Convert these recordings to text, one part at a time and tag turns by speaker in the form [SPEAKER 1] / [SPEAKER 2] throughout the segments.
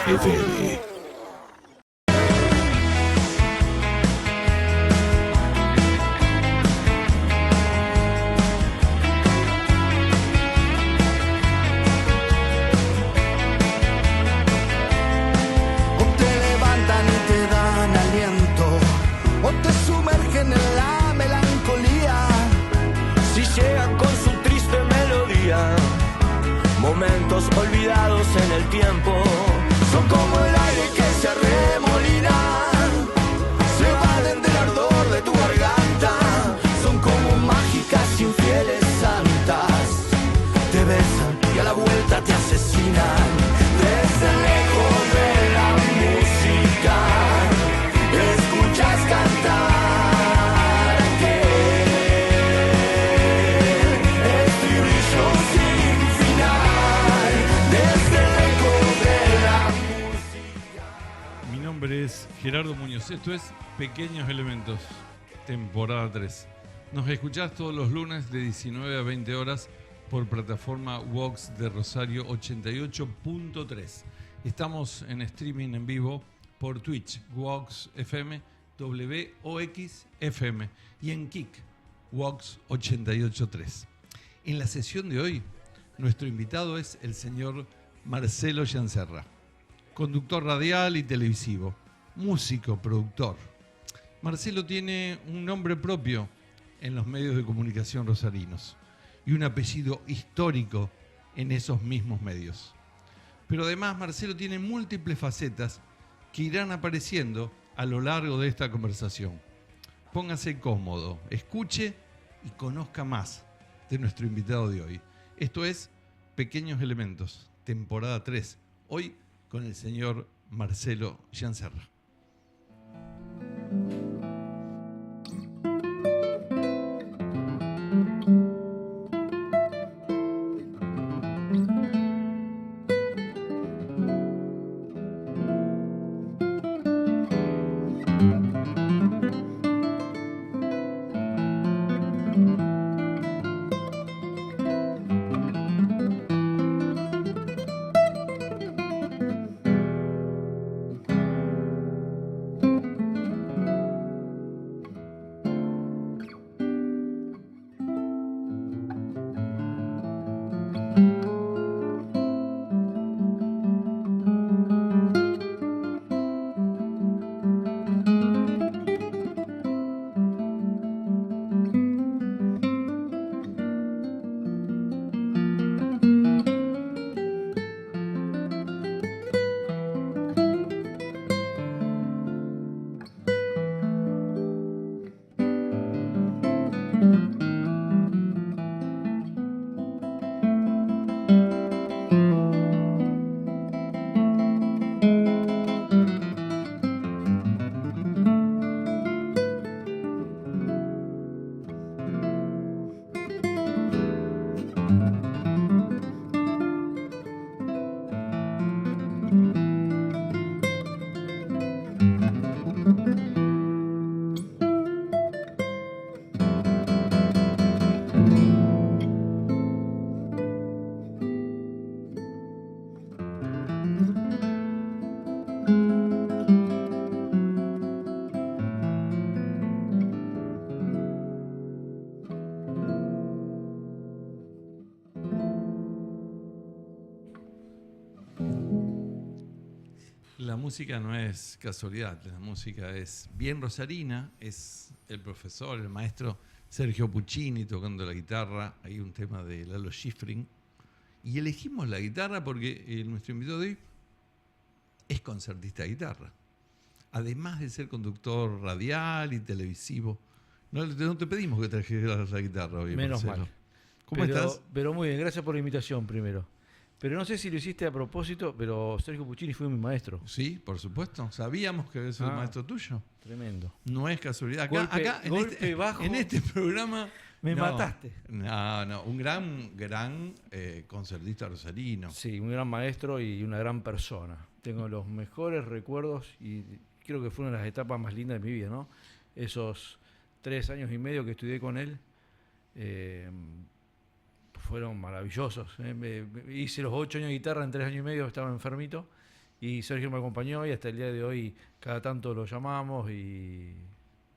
[SPEAKER 1] FM.
[SPEAKER 2] Momentos olvidados en el tiempo son como el aire que se arremolina, se evaden del ardor de tu garganta, son como mágicas infieles santas, te besan y a la vuelta te asesinan. Desde lejos de la música escuchas cantar
[SPEAKER 3] es Gerardo Muñoz. Esto es Pequeños Elementos, temporada 3. Nos escuchás todos los lunes de 19 a 20 horas por plataforma Vox de Rosario 88.3. Estamos en streaming en vivo por Twitch, Vox FM, WOX FM y en Kik, Vox 88.3. En la sesión de hoy, nuestro invitado es el señor Marcelo Gianserra, conductor radial y televisivo, músico, productor. Marcelo tiene un nombre propio en los medios de comunicación rosarinos y un apellido histórico en esos mismos medios. Pero además Marcelo tiene múltiples facetas que irán apareciendo a lo largo de esta conversación. Póngase cómodo, escuche y conozca más de nuestro invitado de hoy. Esto es Pequeños Elementos, temporada 3. Hoy con el señor Marcelo Gianserra. La música no es casualidad, la música es bien rosarina, es el profesor, el maestro Sergio Puccini tocando la guitarra, hay un tema de Lalo Schifrin, y elegimos la guitarra porque nuestro invitado de hoy es concertista de guitarra, además de ser conductor radial y televisivo. No te pedimos que trajeras la guitarra hoy,
[SPEAKER 4] menos
[SPEAKER 3] Marcelo.
[SPEAKER 4] mal.
[SPEAKER 3] ¿Cómo estás?
[SPEAKER 4] Pero muy bien, gracias por la invitación primero. Pero no sé si lo hiciste a propósito, pero Sergio Puccini fue mi maestro.
[SPEAKER 3] Sí, por supuesto. Sabíamos que había sido el maestro tuyo.
[SPEAKER 4] Tremendo.
[SPEAKER 3] No es casualidad. Acá
[SPEAKER 4] bajo,
[SPEAKER 3] en este programa...
[SPEAKER 4] Me mataste.
[SPEAKER 3] No. Un gran concertista rosarino.
[SPEAKER 4] Sí, un gran maestro y una gran persona. Tengo los mejores recuerdos y creo que fue una de las etapas más lindas de mi vida, ¿no? Esos 3 años y medio que estudié con él fueron maravillosos. Hice los 8 años de guitarra en 3 años y medio, estaba enfermito Y Sergio me acompañó y hasta el día de hoy cada tanto lo llamamos y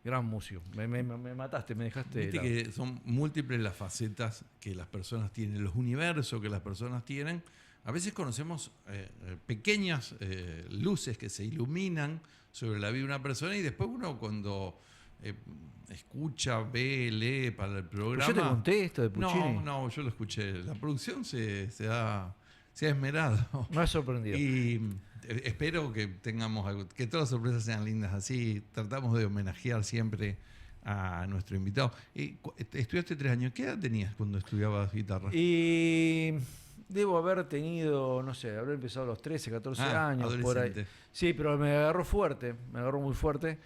[SPEAKER 4] gran músico. Me mataste, me dejaste.
[SPEAKER 3] Viste que son múltiples las facetas que las personas tienen, los universos que las personas tienen. A veces conocemos pequeñas luces que se iluminan sobre la vida de una persona y después uno cuando escucha, ve, lee para el programa...
[SPEAKER 4] ¿Yo te conté esto de Puccini?
[SPEAKER 3] No, yo lo escuché. La producción se ha esmerado.
[SPEAKER 4] Me ha sorprendido.
[SPEAKER 3] Y espero que tengamos algo, que todas las sorpresas sean lindas así. Tratamos de homenajear siempre a nuestro invitado. Estudiaste 3 años. ¿Qué edad tenías cuando estudiabas guitarra?
[SPEAKER 4] Y debo haber tenido, no sé, haber empezado a los 13, 14 años. Por ahí. Sí, pero me agarró fuerte, me agarró muy fuerte.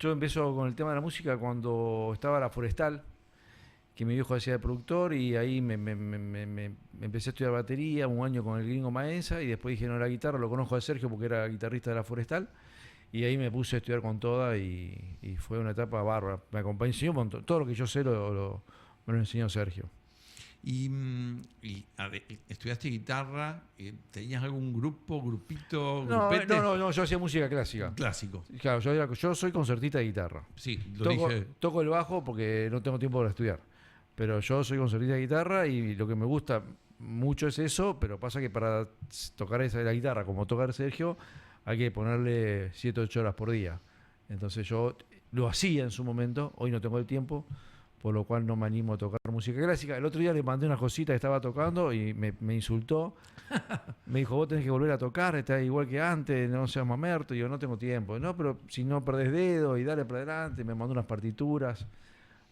[SPEAKER 4] Yo empiezo con el tema de la música cuando estaba la Forestal, que mi viejo hacía de productor, y ahí me empecé a estudiar batería, 1 año con el gringo Maenza, y después dije, no, la guitarra, lo conozco a Sergio porque era guitarrista de la Forestal, y ahí me puse a estudiar con toda, y fue una etapa bárbara. Me acompañó, enseñó un montón. Todo lo que yo sé me lo enseñó Sergio.
[SPEAKER 3] Y a ver, estudiaste guitarra, ¿tenías algún grupito, grupete?
[SPEAKER 4] No, yo hacía música clásica.
[SPEAKER 3] Clásico.
[SPEAKER 4] Claro, yo soy concertista de guitarra.
[SPEAKER 3] Sí, lo dije.
[SPEAKER 4] Toco el bajo porque no tengo tiempo para estudiar. Pero yo soy concertista de guitarra y lo que me gusta mucho es eso, pero pasa que para tocar la guitarra, como tocar Sergio, hay que ponerle 7 o 8 horas por día. Entonces yo lo hacía en su momento, hoy no tengo el tiempo, por lo cual no me animo a tocar música clásica. El otro día le mandé una cosita que estaba tocando y me insultó. Me dijo, vos tenés que volver a tocar, estás igual que antes, no seas mamerto. Y yo, no tengo tiempo. No, pero si no perdés dedo y dale para adelante. Me mandó unas partituras,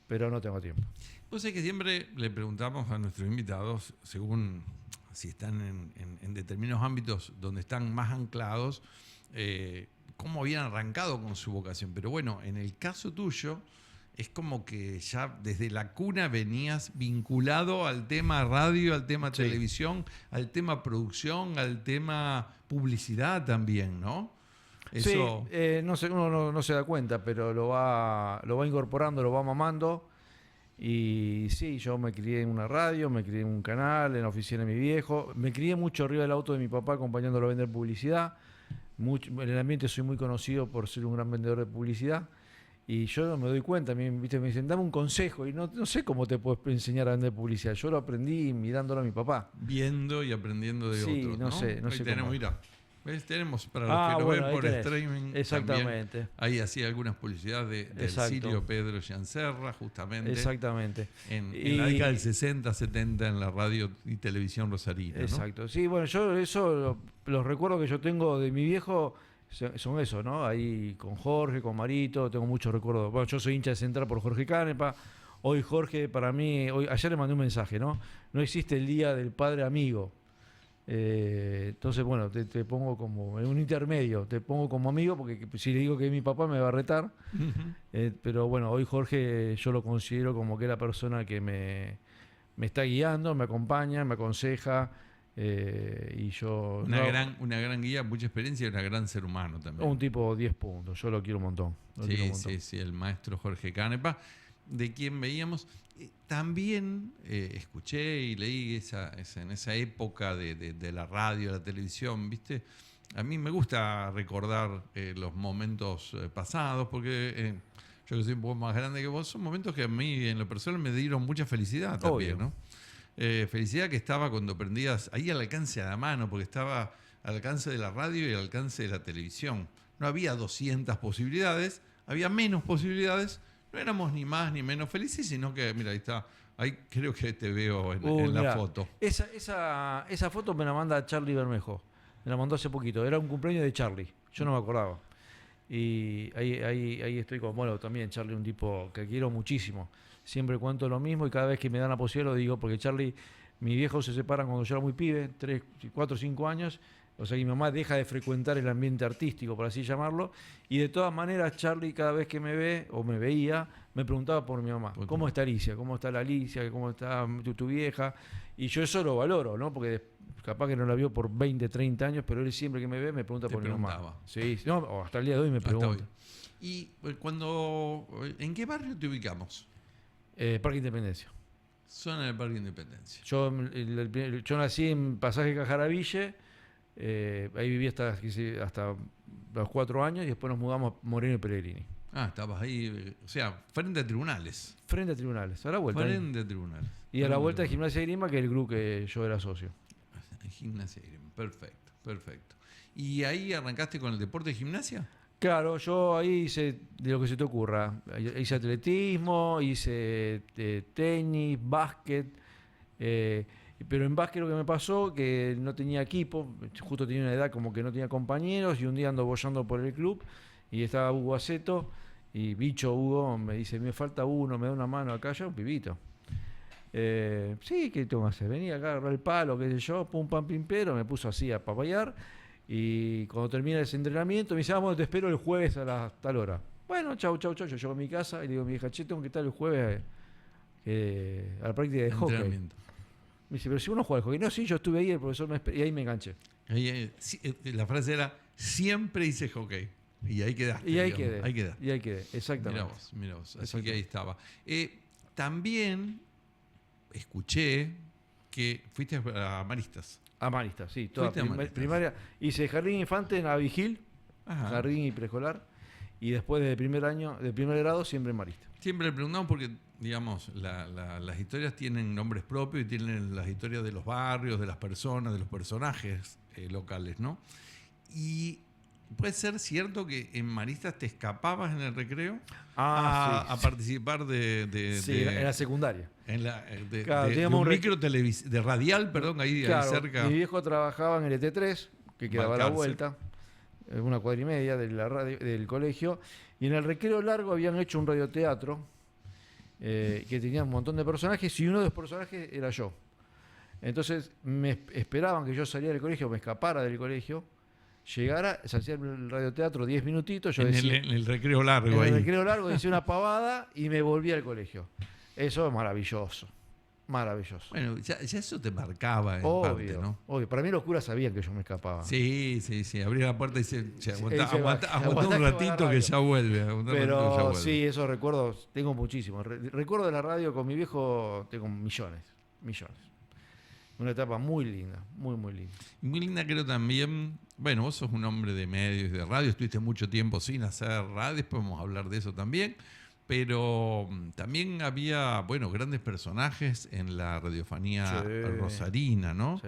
[SPEAKER 4] pero no tengo tiempo.
[SPEAKER 3] Vos sabés que siempre le preguntamos a nuestros invitados, según si están en determinados ámbitos donde están más anclados, cómo habían arrancado con su vocación. Pero bueno, en el caso tuyo... Es como que ya desde la cuna venías vinculado al tema radio, al tema televisión, al tema producción, al tema publicidad también, ¿no? Eso...
[SPEAKER 4] Sí, no sé, uno no se da cuenta, pero lo va incorporando, lo va mamando. Y sí, yo me crié en una radio, me crié en un canal, en la oficina de mi viejo. Me crié mucho arriba del auto de mi papá acompañándolo a vender publicidad. En el ambiente soy muy conocido por ser un gran vendedor de publicidad. Y yo no me doy cuenta, me dicen, dame un consejo, y no sé cómo te puedes enseñar a vender publicidad. Yo lo aprendí mirándolo a mi papá.
[SPEAKER 3] Viendo y aprendiendo de otros, ¿no?
[SPEAKER 4] No sé
[SPEAKER 3] tenemos,
[SPEAKER 4] cómo.
[SPEAKER 3] Mira, ¿ves? Tenemos para los que lo ven por streaming.
[SPEAKER 4] Exactamente.
[SPEAKER 3] También, ahí hacía algunas publicidades del Sirio Pedro Gianserra, justamente.
[SPEAKER 4] Exactamente.
[SPEAKER 3] En la década del 60, 70, en la radio y televisión rosarina, ¿no?
[SPEAKER 4] Exacto. Sí, bueno, yo los recuerdos que yo tengo de mi viejo... son eso, ¿no? Ahí con Jorge, con Marito, tengo muchos recuerdos. Bueno, yo soy hincha de Central por Jorge Canepa. Hoy Jorge, para mí, ayer le mandé un mensaje, ¿no? No existe el día del padre amigo. Entonces, bueno, te pongo como en un intermedio, te pongo como amigo, porque si le digo que es mi papá me va a retar. Uh-huh. Pero bueno, hoy Jorge yo lo considero como que es la persona que me está guiando, me acompaña, me aconseja. Y yo
[SPEAKER 3] una gran guía, mucha experiencia y un gran ser humano también.
[SPEAKER 4] Un tipo 10 puntos, yo lo quiero un montón.
[SPEAKER 3] Sí, el maestro Jorge Canepa, de quien veíamos. También escuché y leí en esa época de la radio, la televisión, ¿viste? A mí me gusta recordar los momentos pasados, porque yo que soy un poco más grande que vos, son momentos que a mí en lo personal me dieron mucha felicidad también, ¿no? Felicidad que estaba cuando prendías ahí al alcance de la mano, porque estaba al alcance de la radio y al alcance de la televisión. No había 200 posibilidades, había menos posibilidades, no éramos ni más ni menos felices, sino que, mira, ahí está, ahí creo que te veo en la foto.
[SPEAKER 4] Esa foto me la manda Charlie Bermejo, me la mandó hace poquito, era un cumpleaños de Charlie, yo no me acordaba. Y ahí estoy con, bueno, también Charlie, un tipo que quiero muchísimo. Siempre cuento lo mismo y cada vez que me dan la posibilidad lo digo, porque Charlie, mi viejo se separan cuando yo era muy pibe, 3, 4, 5 años, o sea que mi mamá deja de frecuentar el ambiente artístico, por así llamarlo, y de todas maneras Charlie cada vez que me ve, o me veía, me preguntaba por mi mamá, ¿cómo está Alicia? ¿Cómo está la Alicia? ¿Cómo está tu vieja? Y yo eso lo valoro, ¿no? Porque capaz que no la vio por 20, 30 años, pero él siempre que me ve me pregunta por mi mamá. Sí, no, hasta el día de hoy me pregunta.
[SPEAKER 3] ¿Y en qué barrio te ubicamos?
[SPEAKER 4] Parque Independencia.
[SPEAKER 3] Zona del Parque Independencia.
[SPEAKER 4] Yo nací en Pasaje Cajaraville, Ahí viví hasta los 4 años y después nos mudamos a Moreno y Pellegrini.
[SPEAKER 3] Ah, estabas ahí, o sea, frente a tribunales.
[SPEAKER 4] Frente a tribunales, a la vuelta.
[SPEAKER 3] Frente a tribunales.
[SPEAKER 4] Y a la vuelta de Gimnasia de Grima, que es el club que yo era socio.
[SPEAKER 3] Gimnasia de Grima, perfecto, perfecto. ¿Y ahí arrancaste con el deporte de gimnasia?
[SPEAKER 4] Claro, yo ahí hice de lo que se te ocurra. Hice atletismo, hice tenis, básquet. Pero en básquet lo que me pasó, que no tenía equipo, justo tenía una edad como que no tenía compañeros, y un día ando bollando por el club y estaba Hugo Aceto, y bicho Hugo me dice, me falta uno, me da una mano acá, ya un pibito. Sí, ¿qué tengo que hacer? Venía acá, agarrar el palo, qué sé yo, pum, pam, pim, pero, me puso así a papayar, y cuando termina ese entrenamiento me dice, vamos, te espero el jueves a la tal hora. Bueno, chau, yo llego a mi casa y le digo a mi hija, che, tengo que estar el jueves a la práctica de hockey. Me dice, pero si uno juega al hockey. No, sí, yo estuve ahí, el profesor y ahí me enganché.
[SPEAKER 3] La frase era, siempre hice hockey. Y ahí quedaste.
[SPEAKER 4] Y ahí quedé.
[SPEAKER 3] Ahí quedaste.
[SPEAKER 4] Y ahí quedé, exactamente.
[SPEAKER 3] Mirá vos. Así que ahí estaba. También escuché que fuiste a Maristas.
[SPEAKER 4] A Maristas, sí. Toda
[SPEAKER 3] Maristas.
[SPEAKER 4] Primaria. Hice jardín infante en Avigil,
[SPEAKER 3] Ajá.
[SPEAKER 4] jardín y preescolar. Y después de primer grado, siempre en Maristas.
[SPEAKER 3] Siempre le preguntamos porque, digamos, las historias tienen nombres propios y tienen las historias de los barrios, de las personas, de los personajes locales, ¿no? Y puede ser cierto que en Maristas te escapabas en el recreo a participar
[SPEAKER 4] en la secundaria.
[SPEAKER 3] Claro, de un de radial, perdón, ahí cerca.
[SPEAKER 4] Mi viejo trabajaba en el ET3, que quedaba a la vuelta, una cuadra y media de la radio, del colegio, y en el recreo largo habían hecho un radioteatro que tenía un montón de personajes, y uno de los personajes era yo. Entonces me esperaban que yo saliera del colegio, me escapara del colegio, llegara, se hacía el radioteatro 10 minutitos, yo
[SPEAKER 3] en
[SPEAKER 4] decía,
[SPEAKER 3] el recreo largo.
[SPEAKER 4] en
[SPEAKER 3] ahí.
[SPEAKER 4] el recreo largo decía una pavada y me volvía al colegio. Eso es maravilloso. Maravilloso.
[SPEAKER 3] Bueno, ya eso te marcaba en
[SPEAKER 4] Obvio,
[SPEAKER 3] parte, ¿no?
[SPEAKER 4] obvio. Para mí los curas sabían que yo me escapaba.
[SPEAKER 3] Sí. Abría la puerta y dice, aguantá
[SPEAKER 4] aguantá
[SPEAKER 3] un ratito que ya vuelve.
[SPEAKER 4] Pero sí, esos recuerdos tengo muchísimos. Recuerdo de la radio con mi viejo, tengo millones. Una etapa muy linda, muy linda.
[SPEAKER 3] Muy linda creo también, bueno, vos sos un hombre de medios y de radio, estuviste mucho tiempo sin hacer radio, después vamos a hablar de eso también. Pero también había, bueno, grandes personajes en la radiofonía rosarina, ¿no?
[SPEAKER 4] Sí.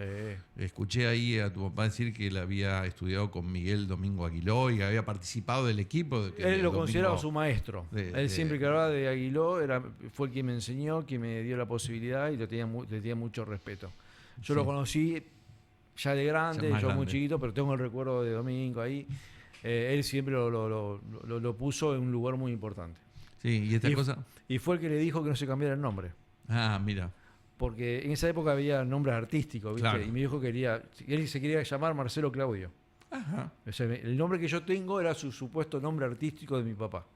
[SPEAKER 3] Escuché ahí a tu papá decir que él había estudiado con Miguel Domingo Aguiló y que había participado del equipo.
[SPEAKER 4] Él lo consideraba su maestro. Él siempre que hablaba de Aguiló fue el que me enseñó, que me dio la posibilidad y le tenía mucho respeto. Yo lo conocí ya de grande, yo muy chiquito, pero tengo el recuerdo de Domingo ahí. Él siempre lo puso en un lugar muy importante.
[SPEAKER 3] Sí, y esta cosa.
[SPEAKER 4] Y fue el que le dijo que no se cambiara el nombre.
[SPEAKER 3] Ah, mira.
[SPEAKER 4] Porque en esa época había nombres artísticos, ¿viste? Claro. Y mi viejo él se quería llamar Marcelo Claudio.
[SPEAKER 3] Ajá.
[SPEAKER 4] O sea, el nombre que yo tengo era su supuesto nombre artístico de mi papá.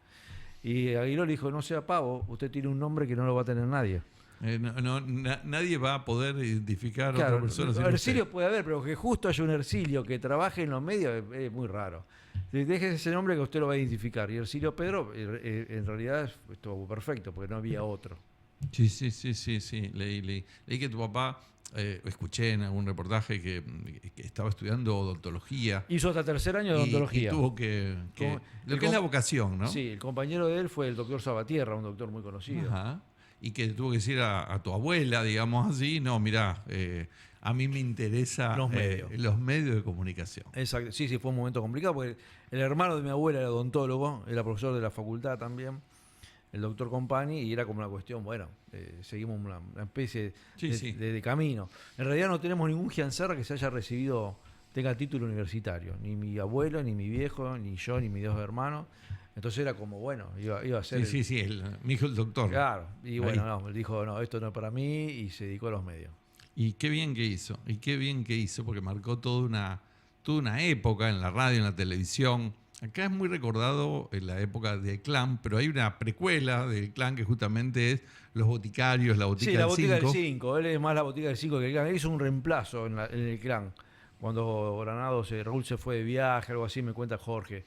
[SPEAKER 4] Y Aguiló le dijo, no sea pavo, usted tiene un nombre que no lo va a tener nadie.
[SPEAKER 3] Nadie va a poder identificar a otra persona.
[SPEAKER 4] Ercilio puede haber, pero que justo haya un Ercilio que trabaje en los medios es muy raro. Deje ese nombre que usted lo va a identificar. Y Ercilio Pedro, en realidad, estuvo perfecto, porque no había otro.
[SPEAKER 3] Sí. Leí que tu papá, escuché en algún reportaje que estaba estudiando odontología.
[SPEAKER 4] Hizo hasta tercer año de odontología.
[SPEAKER 3] Y tuvo que lo que es la vocación, ¿no?
[SPEAKER 4] Sí, el compañero de él fue el doctor Sabatierra, un doctor muy conocido.
[SPEAKER 3] Ajá. Y que tuvo que decir a tu abuela, digamos así, no, mirá, a mí me interesa los medios de comunicación.
[SPEAKER 4] Exacto, sí, fue un momento complicado, porque el hermano de mi abuela era odontólogo, era profesor de la facultad también, el doctor Compani, y era como una cuestión, bueno, seguimos una especie de camino. En realidad no tenemos ningún Gianserra que se haya recibido, tenga título universitario, ni mi abuelo, ni mi viejo, ni yo, ni mis dos hermanos. Entonces era como, bueno, iba a ser...
[SPEAKER 3] mi hijo el doctor.
[SPEAKER 4] Claro, y bueno, no, él dijo, no, esto no es para mí, y se dedicó a los medios.
[SPEAKER 3] Y qué bien que hizo, porque marcó toda una época en la radio, en la televisión. Acá es muy recordado en la época del Clan, pero hay una precuela del Clan que justamente es Los Boticarios, la Botica del 5. Sí,
[SPEAKER 4] la Botica del 5, él es más la Botica del 5 que el Clan. Él hizo un reemplazo en el Clan, cuando Raúl se fue de viaje, algo así, me cuenta Jorge.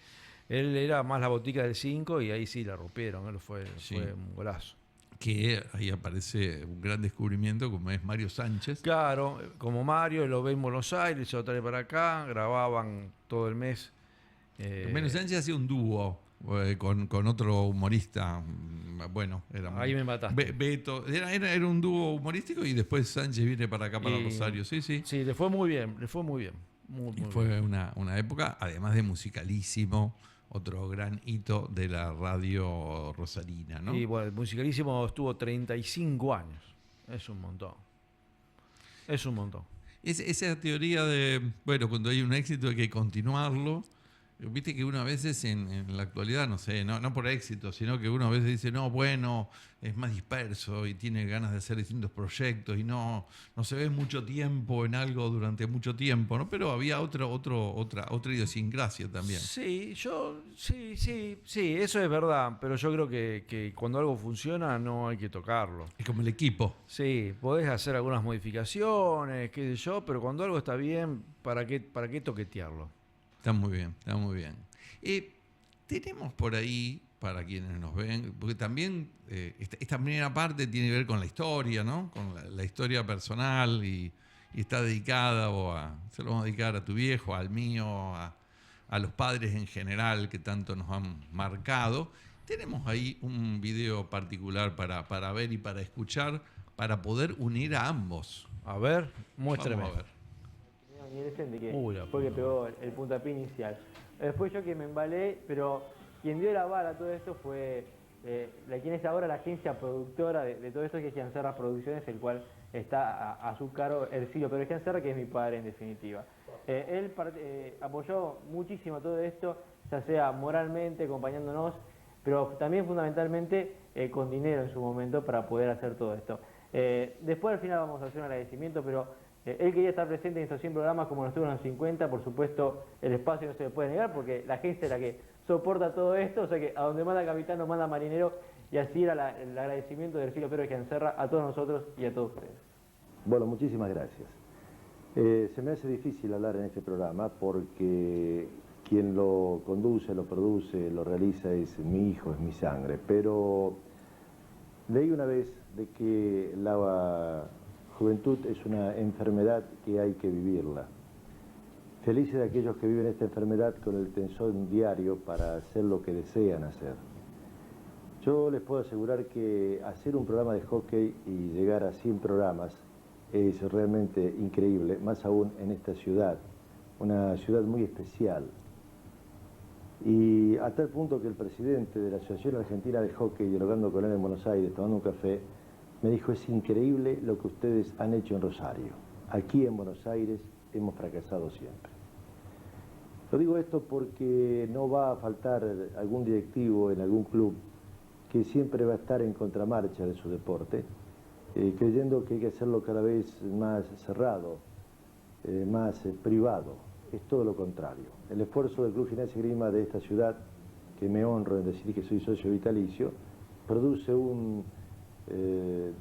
[SPEAKER 4] Él era más la Botica del 5 y ahí sí la rompieron, él fue un golazo.
[SPEAKER 3] que ahí aparece un gran descubrimiento como es Mario Sánchez.
[SPEAKER 4] Claro, como Mario, lo ve en Buenos Aires, se lo trae para acá, grababan todo el mes.
[SPEAKER 3] Mario Sánchez hacía un dúo con otro humorista. Bueno, era
[SPEAKER 4] Ahí me mataste.
[SPEAKER 3] Beto. Era un dúo humorístico y después Sánchez viene para acá, para Rosario. Sí, sí.
[SPEAKER 4] Sí, le fue muy bien, le fue muy bien. Muy
[SPEAKER 3] Y
[SPEAKER 4] bien.
[SPEAKER 3] fue una época, además de musicalísimo, otro gran hito de la radio rosarina, ¿no?
[SPEAKER 4] Y bueno, el Musicalísimo estuvo 35 años. Es un montón. Es un montón.
[SPEAKER 3] Esa teoría de, bueno, cuando hay un éxito hay que continuarlo. Viste que uno a veces en la actualidad, no sé, no por éxito, sino que uno a veces dice, no, bueno, es más disperso y tiene ganas de hacer distintos proyectos y no se ve mucho tiempo en algo durante mucho tiempo, ¿no? Pero había otra idiosincrasia también.
[SPEAKER 4] Sí, sí, eso es verdad, pero yo creo que cuando algo funciona no hay que tocarlo.
[SPEAKER 3] Es como el equipo.
[SPEAKER 4] Sí, podés hacer algunas modificaciones, qué sé yo, pero cuando algo está bien, ¿para qué toquetearlo?
[SPEAKER 3] Está muy bien, está muy bien. Tenemos por ahí, para quienes nos ven, porque también esta primera parte tiene que ver con la historia, ¿no? Con la historia personal y está dedicada se lo vamos a dedicar a tu viejo, al mío, a los padres en general que tanto nos han marcado. Tenemos ahí un video particular para ver y para escuchar, para poder unir a ambos.
[SPEAKER 4] A ver, muéstreme.
[SPEAKER 3] Vamos a ver.
[SPEAKER 1] De que
[SPEAKER 4] Uy, la
[SPEAKER 1] fue que
[SPEAKER 4] puta.
[SPEAKER 1] pegó el puntapié inicial. Después yo que me embalé, pero quien dio la bala a todo esto fue quien es ahora la agencia productora de todo esto, que es Gianserra Producciones, el cual está a su cargo Ercilio Pérez Gianserra, que es mi padre en definitiva. Él apoyó muchísimo todo esto, ya sea moralmente, acompañándonos, pero también fundamentalmente con dinero en su momento para poder hacer todo esto. Después al final vamos a hacer un agradecimiento, pero él quería estar presente en estos 100 programas como lo estuvo en los 50, por supuesto el espacio no se le puede negar porque la agencia es la que soporta todo esto, o sea que a donde manda capitán no manda marinero, y así era el agradecimiento de Ercilio Pérez Gianserra a todos nosotros y a todos ustedes.
[SPEAKER 5] Bueno, muchísimas gracias. Se me hace difícil hablar en este programa porque quien lo conduce, lo produce, lo realiza es mi hijo, es mi sangre, pero leí una vez de que la juventud es una enfermedad que hay que vivirla. Felices de aquellos que viven esta enfermedad con el tensón diario para hacer lo que desean hacer. Yo les puedo asegurar que hacer un programa de hockey y llegar a 100 programas es realmente increíble, más aún en esta ciudad, una ciudad muy especial. Y a tal punto que el presidente de la Asociación Argentina de Hockey, dialogando con él en Buenos Aires, tomando un café, me dijo, es increíble lo que ustedes han hecho en Rosario. Aquí en Buenos Aires hemos fracasado siempre. Lo digo esto porque no va a faltar algún directivo en algún club que siempre va a estar en contramarcha de su deporte, creyendo que hay que hacerlo cada vez más cerrado, más privado. Es todo lo contrario. El esfuerzo del Club Gimnasia y Esgrima de esta ciudad, que me honro en decir que soy socio vitalicio, produce un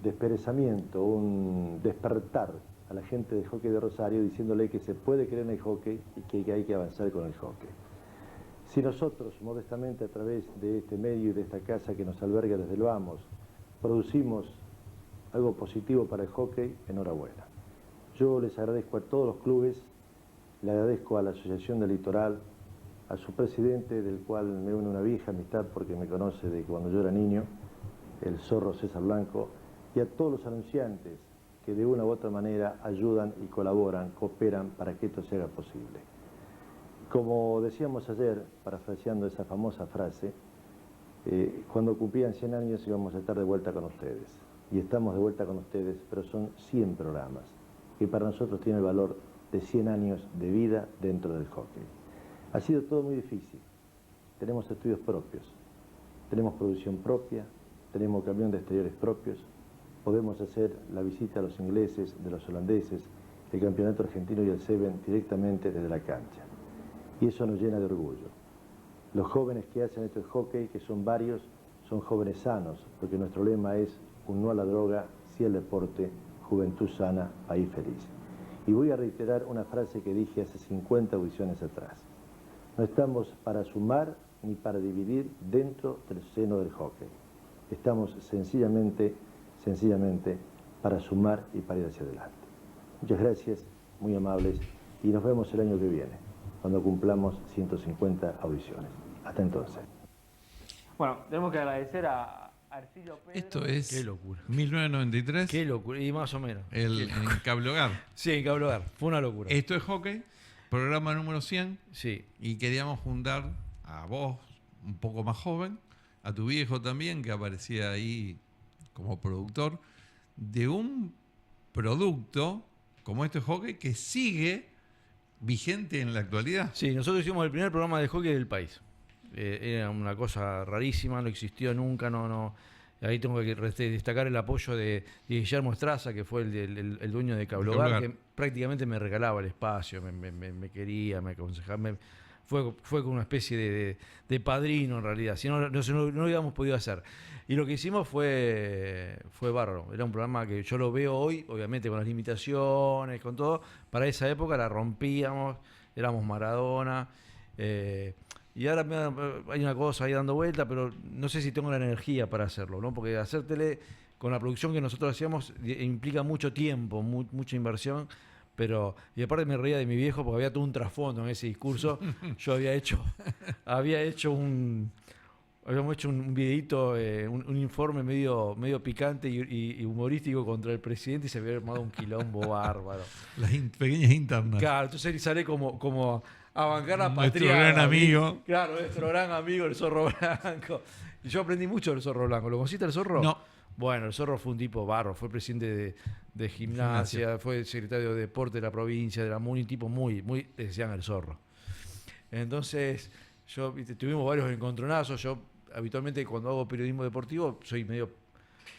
[SPEAKER 5] desperezamiento, un despertar a la gente de hockey de Rosario, diciéndole que se puede creer en el hockey y que hay que avanzar con el hockey. Si nosotros, modestamente, a través de este medio y de esta casa que nos alberga desde el Vamos, producimos algo positivo para el hockey, enhorabuena. Yo les agradezco a todos los clubes, le agradezco a la Asociación del Litoral, a su presidente, del cual me une una vieja amistad porque me conoce de cuando yo era niño, el zorro César Blanco, y a todos los anunciantes que de una u otra manera ayudan y colaboran, cooperan para que esto se haga posible. Como decíamos ayer, parafraseando esa famosa frase, cuando cumplían 100 años íbamos a estar de vuelta con ustedes. Y estamos de vuelta con ustedes, pero son 100 programas, que para nosotros tiene el valor de 100 años de vida dentro del hockey. Ha sido todo muy difícil. Tenemos estudios propios, tenemos producción propia, tenemos camión de exteriores propios, podemos hacer la visita a los ingleses, de los holandeses, el campeonato argentino y el Seven directamente desde la cancha. Y eso nos llena de orgullo. Los jóvenes que hacen esto de hockey, que son varios, son jóvenes sanos, porque nuestro lema es un no a la droga, sí al deporte, juventud sana, país feliz. Y voy a reiterar una frase que dije hace 50 audiciones atrás. No estamos para sumar ni para dividir dentro del seno del hockey. Estamos sencillamente para sumar y para ir hacia adelante. Muchas gracias, muy amables, y nos vemos el año que viene, cuando cumplamos 150 audiciones. Hasta entonces.
[SPEAKER 1] Bueno, tenemos que agradecer a Arcilio Pedro.
[SPEAKER 3] Esto es
[SPEAKER 4] Qué locura.
[SPEAKER 3] 1993.
[SPEAKER 4] Qué locura, y más o menos.
[SPEAKER 3] En Cable Hogar.
[SPEAKER 4] Sí, en Cable Hogar. Fue una locura.
[SPEAKER 3] Esto es Hockey, programa número 100.
[SPEAKER 4] Sí.
[SPEAKER 3] Y queríamos juntar a vos, un poco más joven, a tu viejo también, que aparecía ahí como productor, de un producto como este Hockey que sigue vigente en la actualidad.
[SPEAKER 4] Sí, nosotros hicimos el primer programa de hockey del país. Era una cosa rarísima, no existió nunca, no. Ahí tengo que destacar el apoyo de Guillermo Estraza, que fue el dueño de Cable Hogar, que prácticamente me regalaba el espacio, me quería, me aconsejaba. Fue como una especie de padrino en realidad, si no lo hubiéramos podido hacer. Y lo que hicimos fue bárbaro. Era un programa que yo lo veo hoy, obviamente con las limitaciones, con todo. Para esa época la rompíamos, éramos Maradona. Y ahora hay una cosa ahí dando vuelta, pero no sé si tengo la energía para hacerlo, ¿no? Porque hacer tele con la producción que nosotros hacíamos implica mucho tiempo, mucha inversión. Y aparte me reía de mi viejo porque había todo un trasfondo en ese discurso. Yo habíamos hecho un videíto, un informe medio picante y humorístico contra el presidente, y se había armado un quilombo bárbaro.
[SPEAKER 3] Las pequeñas internas.
[SPEAKER 4] Claro, entonces sale como a bancar la
[SPEAKER 3] Nuestro
[SPEAKER 4] patria.
[SPEAKER 3] gran amigo.
[SPEAKER 4] Claro, nuestro gran amigo, el Zorro Blanco. Y yo aprendí mucho del Zorro Blanco. ¿Lo conociste el Zorro?
[SPEAKER 3] No.
[SPEAKER 4] Bueno, el Zorro fue un tipo barro, fue presidente de gimnasia, fue secretario de deporte de la provincia, de la MUNI, tipo muy, le decían el Zorro. Entonces, tuvimos varios encontronazos. Yo habitualmente cuando hago periodismo deportivo soy medio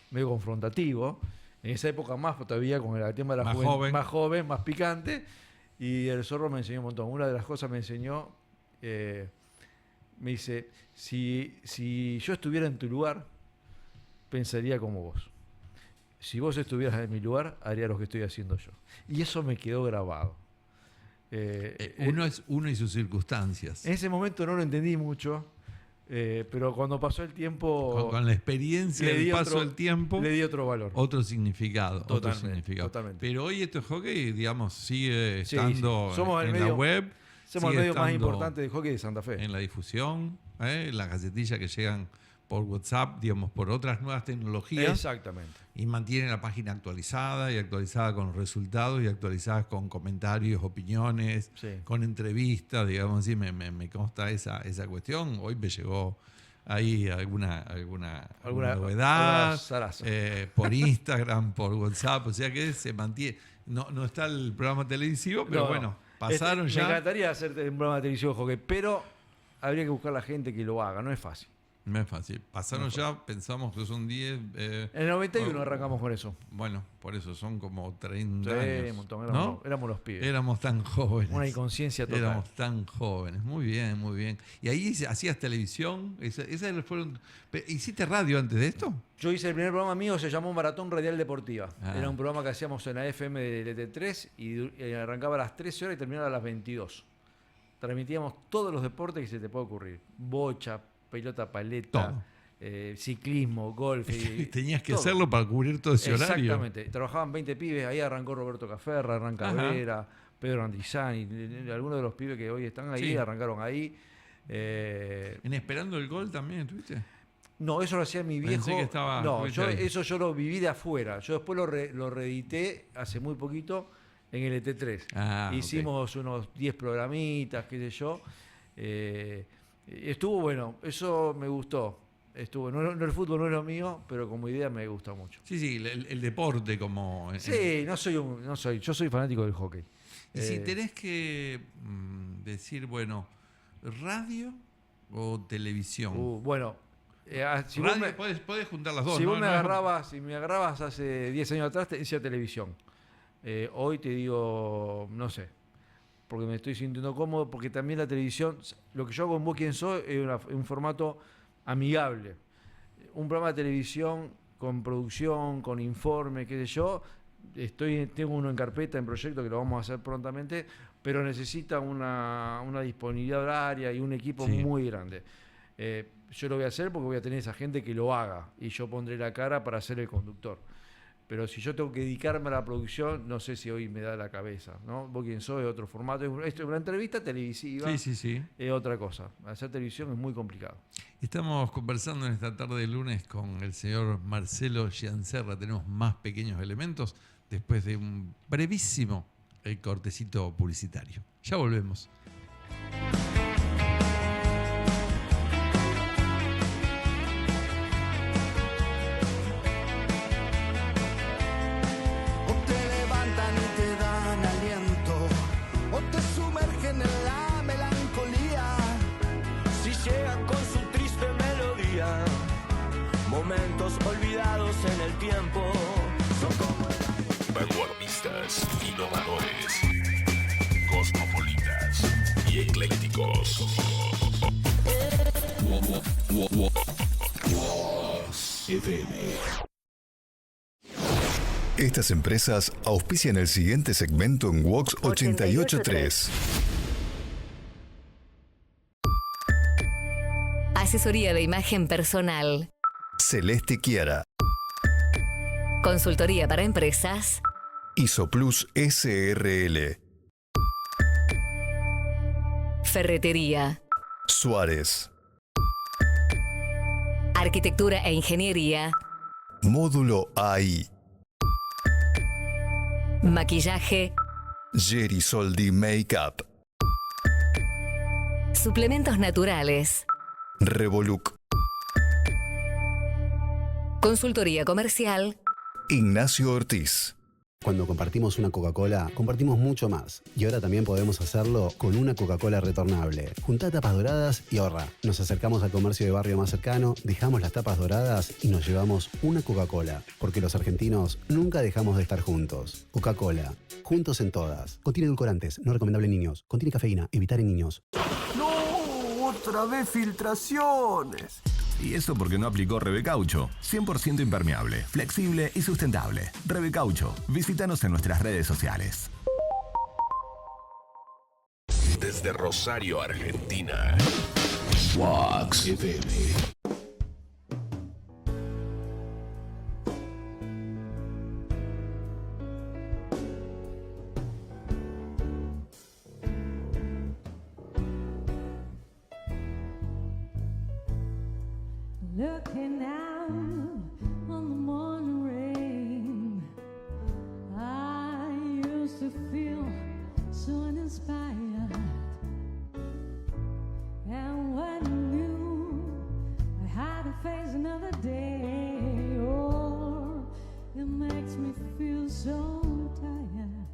[SPEAKER 4] confrontativo. En esa época más todavía con el tema de la juventud, más joven, más picante. Y el Zorro me enseñó un montón. Una de las cosas me enseñó, me dice, si yo estuviera en tu lugar, pensaría como vos. Si vos estuvieras en mi lugar, haría lo que estoy haciendo yo. Y eso me quedó grabado.
[SPEAKER 3] Uno es uno y sus circunstancias.
[SPEAKER 4] En ese momento no lo entendí mucho, pero cuando pasó el tiempo...
[SPEAKER 3] Con la experiencia del paso del tiempo...
[SPEAKER 4] Le di otro valor.
[SPEAKER 3] Otro significado.
[SPEAKER 4] Totalmente.
[SPEAKER 3] Pero hoy este hockey, digamos, sigue estando en la web.
[SPEAKER 4] Somos el medio más importante de hockey de Santa Fe.
[SPEAKER 3] En la difusión, las gacetillas que llegan por WhatsApp, digamos, por otras nuevas tecnologías.
[SPEAKER 4] Exactamente.
[SPEAKER 3] Y mantienen la página actualizada con los resultados y actualizadas con comentarios, opiniones, con entrevistas, digamos así, me consta esa cuestión. Hoy me llegó ahí alguna novedad por Instagram, por WhatsApp, o sea que se mantiene. No está el programa televisivo, pero bueno, pasaron ya.
[SPEAKER 4] Me encantaría hacer un programa televisivo de hockey, pero habría que buscar la gente que lo haga, no es fácil.
[SPEAKER 3] No es fácil. Pasaron ya, pensamos que son 10.
[SPEAKER 4] En el 91 arrancamos con eso.
[SPEAKER 3] Bueno, por eso son como 30 años.
[SPEAKER 4] Un montón. Éramos los pibes.
[SPEAKER 3] Éramos tan jóvenes.
[SPEAKER 4] Una inconsciencia total.
[SPEAKER 3] Éramos tan jóvenes. Muy bien, muy bien. ¿Y ahí hacías televisión? ¿Hiciste radio antes de esto?
[SPEAKER 4] Yo hice el primer programa mío, se llamó Maratón Radial Deportiva. Era un programa que hacíamos en la FM de LT3 y arrancaba a las 13 horas y terminaba a las 22. Transmitíamos todos los deportes que se te puede ocurrir. Bocha, pelota paleta, ciclismo, golf.
[SPEAKER 3] Tenías que hacerlo para cubrir todo ese horario.
[SPEAKER 4] Exactamente. Trabajaban 20 pibes, ahí arrancó Roberto Caferra, arranca Vera, Pedro Andrizani, algunos de los pibes que hoy están ahí arrancaron ahí.
[SPEAKER 3] ¿En Esperando el Gol también estuviste?
[SPEAKER 4] No, eso lo hacía mi viejo.
[SPEAKER 3] Pensé que estaba,
[SPEAKER 4] no, eso yo lo viví de afuera. Yo después lo reedité hace muy poquito en el ET3. Hicimos unos 10 programitas, qué sé yo. Estuvo bueno, eso me gustó. No, el fútbol no es lo mío, pero como idea me gusta mucho.
[SPEAKER 3] Sí, el deporte como...
[SPEAKER 4] Sí, yo soy fanático del hockey.
[SPEAKER 3] Y si tenés que decir, bueno, ¿radio o televisión?
[SPEAKER 4] Bueno,
[SPEAKER 3] si radio, podés juntar las dos.
[SPEAKER 4] Si me agarrabas hace 10 años atrás, te decía televisión. Hoy te digo, no sé, porque me estoy sintiendo cómodo, porque también la televisión, lo que yo hago en Vos Quién Soy es un formato amigable. Un programa de televisión con producción, con informe, qué sé yo, tengo uno en carpeta, en proyecto, que lo vamos a hacer prontamente, pero necesita una disponibilidad horaria y un equipo muy grande. Yo lo voy a hacer porque voy a tener esa gente que lo haga y yo pondré la cara para ser el conductor. Pero si yo tengo que dedicarme a la producción, no sé si hoy me da la cabeza, ¿no? Vos quién sos, es otro formato. Esto es una entrevista televisiva.
[SPEAKER 3] Sí.
[SPEAKER 4] Es otra cosa. Hacer televisión es muy complicado.
[SPEAKER 3] Estamos conversando en esta tarde de lunes con el señor Marcelo Gianserra. Tenemos más pequeños elementos después de un brevísimo cortecito publicitario. Ya volvemos.
[SPEAKER 2] Momentos olvidados en el tiempo. Son como
[SPEAKER 6] vanguardistas, innovadores, cosmopolitas y eclécticos. FM. Estas empresas auspician el siguiente segmento en Vox 88.3.
[SPEAKER 7] Asesoría de imagen personal.
[SPEAKER 6] Celeste Chiara.
[SPEAKER 7] Consultoría para empresas.
[SPEAKER 6] Isoplus SRL.
[SPEAKER 7] Ferretería.
[SPEAKER 6] Suárez.
[SPEAKER 7] Arquitectura e ingeniería.
[SPEAKER 6] Módulo AI.
[SPEAKER 7] Maquillaje.
[SPEAKER 6] Jerry Soldi Makeup.
[SPEAKER 7] Suplementos naturales.
[SPEAKER 6] Revoluc.
[SPEAKER 7] Consultoría comercial.
[SPEAKER 6] Ignacio Ortiz.
[SPEAKER 8] Cuando compartimos una Coca-Cola, compartimos mucho más. Y ahora también podemos hacerlo con una Coca-Cola retornable. Juntá tapas doradas y ahorra. Nos acercamos al comercio de barrio más cercano, dejamos las tapas doradas y nos llevamos una Coca-Cola. Porque los argentinos nunca dejamos de estar juntos. Coca-Cola. Juntos en todas. Contiene edulcorantes, no recomendable en niños. Contiene cafeína, evitar en niños.
[SPEAKER 2] ¡No! ¡Otra vez filtraciones!
[SPEAKER 9] Y eso porque no aplicó Rebecaucho. 100% impermeable, flexible y sustentable. Rebecaucho. Visítanos en nuestras redes sociales.
[SPEAKER 6] Desde Rosario, Argentina. Vox FM.
[SPEAKER 10] Looking out on the morning rain, I used to feel so uninspired. And when I knew I had to face another day, oh, it makes me feel so tired.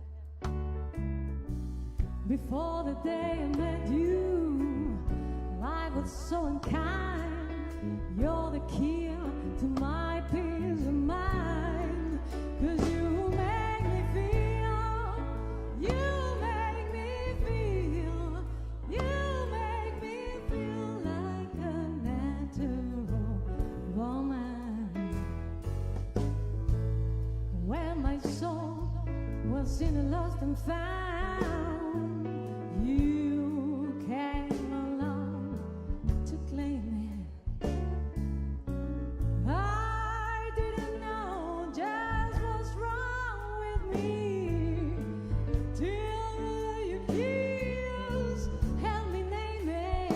[SPEAKER 10] Before the day I met you, life was so unkind. You're the key to my peace of mind. 'Cause you make me feel, you make me feel, you make me feel like a natural woman. When my soul was in a lost and found, you came along to claim it. I didn't know just what's wrong with me till your kiss helped me name it.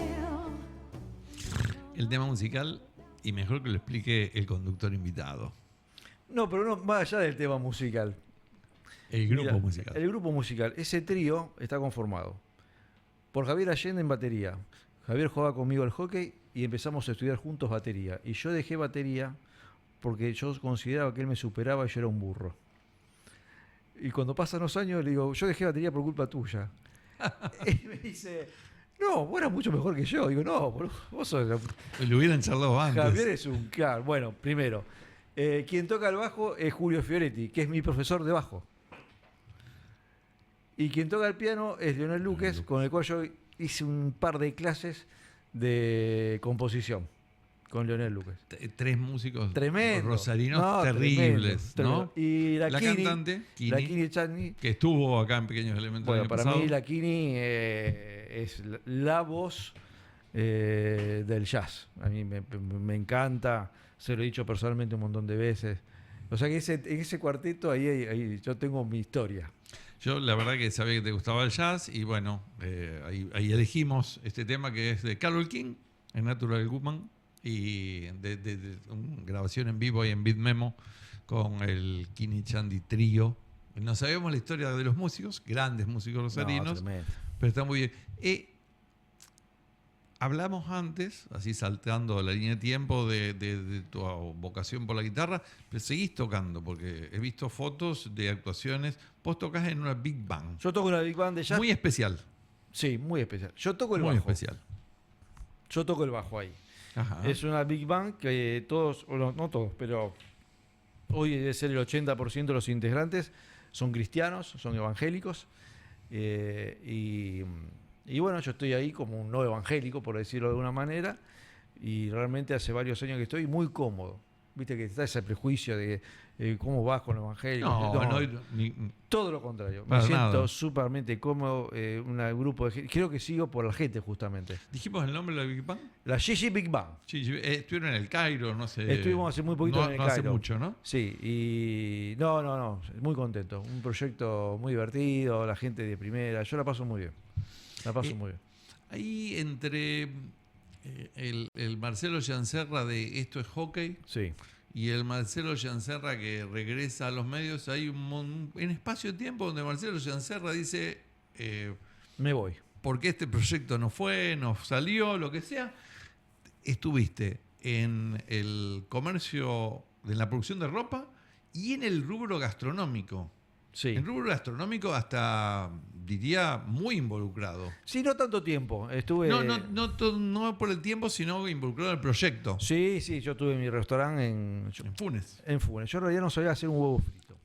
[SPEAKER 3] El tema musical, y mejor que lo explique el conductor invitado.
[SPEAKER 4] No, pero no, más allá del tema musical.
[SPEAKER 3] El grupo
[SPEAKER 4] Mira,
[SPEAKER 3] musical.
[SPEAKER 4] El grupo musical. Ese trío está conformado por Javier Allende en batería. Javier jugaba conmigo al hockey y empezamos a estudiar juntos batería. Y yo dejé batería porque yo consideraba que él me superaba y yo era un burro. Y cuando pasan los años le digo, yo dejé batería por culpa tuya. Y me dice, no, vos eras mucho mejor que yo. Digo, no, vos sos...
[SPEAKER 3] Lo hubieran charlado antes.
[SPEAKER 4] Javier es un car. Bueno, primero, quien toca el bajo es Julio Fioretti, que es mi profesor de bajo. Y quien toca el piano es Leonel Luques, con el cual yo hice un par de clases de composición con Leonel Luques.
[SPEAKER 3] Tres músicos
[SPEAKER 4] Tremendo.
[SPEAKER 3] rosarinos
[SPEAKER 4] No,
[SPEAKER 3] terribles,
[SPEAKER 4] tremendo.
[SPEAKER 3] ¿no?
[SPEAKER 4] Y la Kini,
[SPEAKER 3] cantante,
[SPEAKER 4] la Kini Chani,
[SPEAKER 3] que estuvo acá en Pequeños Elementos.
[SPEAKER 4] bueno,
[SPEAKER 3] el año
[SPEAKER 4] para
[SPEAKER 3] pasado.
[SPEAKER 4] mí la Kini es la voz del jazz. A mí me encanta, se lo he dicho personalmente un montón de veces. O sea que en ese cuarteto ahí yo tengo mi historia.
[SPEAKER 3] Yo la verdad que sabía que te gustaba el jazz y bueno, ahí elegimos este tema que es de Carole King, en Natural Woman, y de una grabación en vivo ahí en Beat Memo con el Kini Chandy Trío. No sabíamos la historia de los músicos, grandes músicos rosarinos, pero está muy bien. Hablamos antes, así saltando la línea de tiempo, de tu vocación por la guitarra, pero seguís tocando, porque he visto fotos de actuaciones. Vos tocas en una Big Band.
[SPEAKER 4] Yo toco en una Big Band de jazz.
[SPEAKER 3] Muy especial.
[SPEAKER 4] Sí, muy especial. Yo toco el
[SPEAKER 3] muy
[SPEAKER 4] bajo.
[SPEAKER 3] especial.
[SPEAKER 4] Yo toco el bajo ahí.
[SPEAKER 3] Ajá.
[SPEAKER 4] Es una Big Band que todos, no todos, pero hoy debe ser el 80% de los integrantes son cristianos, son evangélicos. Y bueno, yo estoy ahí como un no evangélico, por decirlo de alguna manera, y realmente hace varios años que estoy muy cómodo. Viste que está ese prejuicio de cómo vas con el evangélico. Todo lo contrario. Me siento súpermente cómodo. Un grupo de creo que sigo por la gente, justamente.
[SPEAKER 3] ¿Dijimos el nombre de la Big Band?
[SPEAKER 4] La Gigi Big Band.
[SPEAKER 3] Estuvieron en el Cairo, no sé.
[SPEAKER 4] Estuvimos hace muy poquito en el Cairo.
[SPEAKER 3] No hace mucho, ¿no?
[SPEAKER 4] Sí, y no, muy contento. Un proyecto muy divertido, la gente de primera. Yo la paso muy bien. Muy bien.
[SPEAKER 3] Ahí entre el Marcelo Gianserra de Esto es Hockey,
[SPEAKER 4] sí,
[SPEAKER 3] y el Marcelo Gianserra que regresa a los medios, hay un espacio-tiempo donde Marcelo Gianserra dice
[SPEAKER 4] me voy.
[SPEAKER 3] Porque este proyecto no salió, lo que sea. Estuviste en el comercio, en la producción de ropa y en el rubro gastronómico.
[SPEAKER 4] Sí.
[SPEAKER 3] En el rubro gastronómico hasta, diría, muy involucrado.
[SPEAKER 4] Sí, no tanto tiempo. Estuve...
[SPEAKER 3] No por el tiempo, sino involucrado en el proyecto.
[SPEAKER 4] Sí, yo tuve mi restaurante en
[SPEAKER 3] Funes.
[SPEAKER 4] En Funes. Yo en realidad no sabía hacer un huevo frito.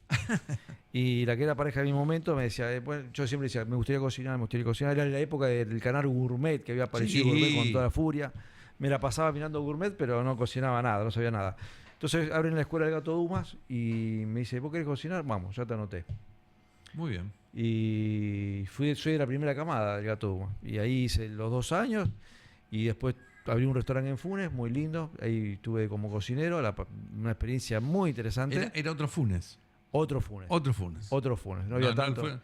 [SPEAKER 4] Y la que era pareja de mi momento me decía, yo siempre decía, me gustaría cocinar. Era la época del canal Gourmet, que había aparecido Gourmet con toda la furia. Me la pasaba mirando Gourmet, pero no cocinaba nada, no sabía nada. Entonces abren la escuela del Gato Dumas y me dice, ¿vos querés cocinar? Vamos, ya te anoté.
[SPEAKER 3] Muy bien.
[SPEAKER 4] Y soy de la primera camada del Gato Dumas. Y ahí hice los 2 años y después abrí un restaurante en Funes, muy lindo. Ahí estuve como cocinero, una experiencia muy interesante.
[SPEAKER 3] ¿Era otro Funes?
[SPEAKER 4] Otro Funes. No había tanto.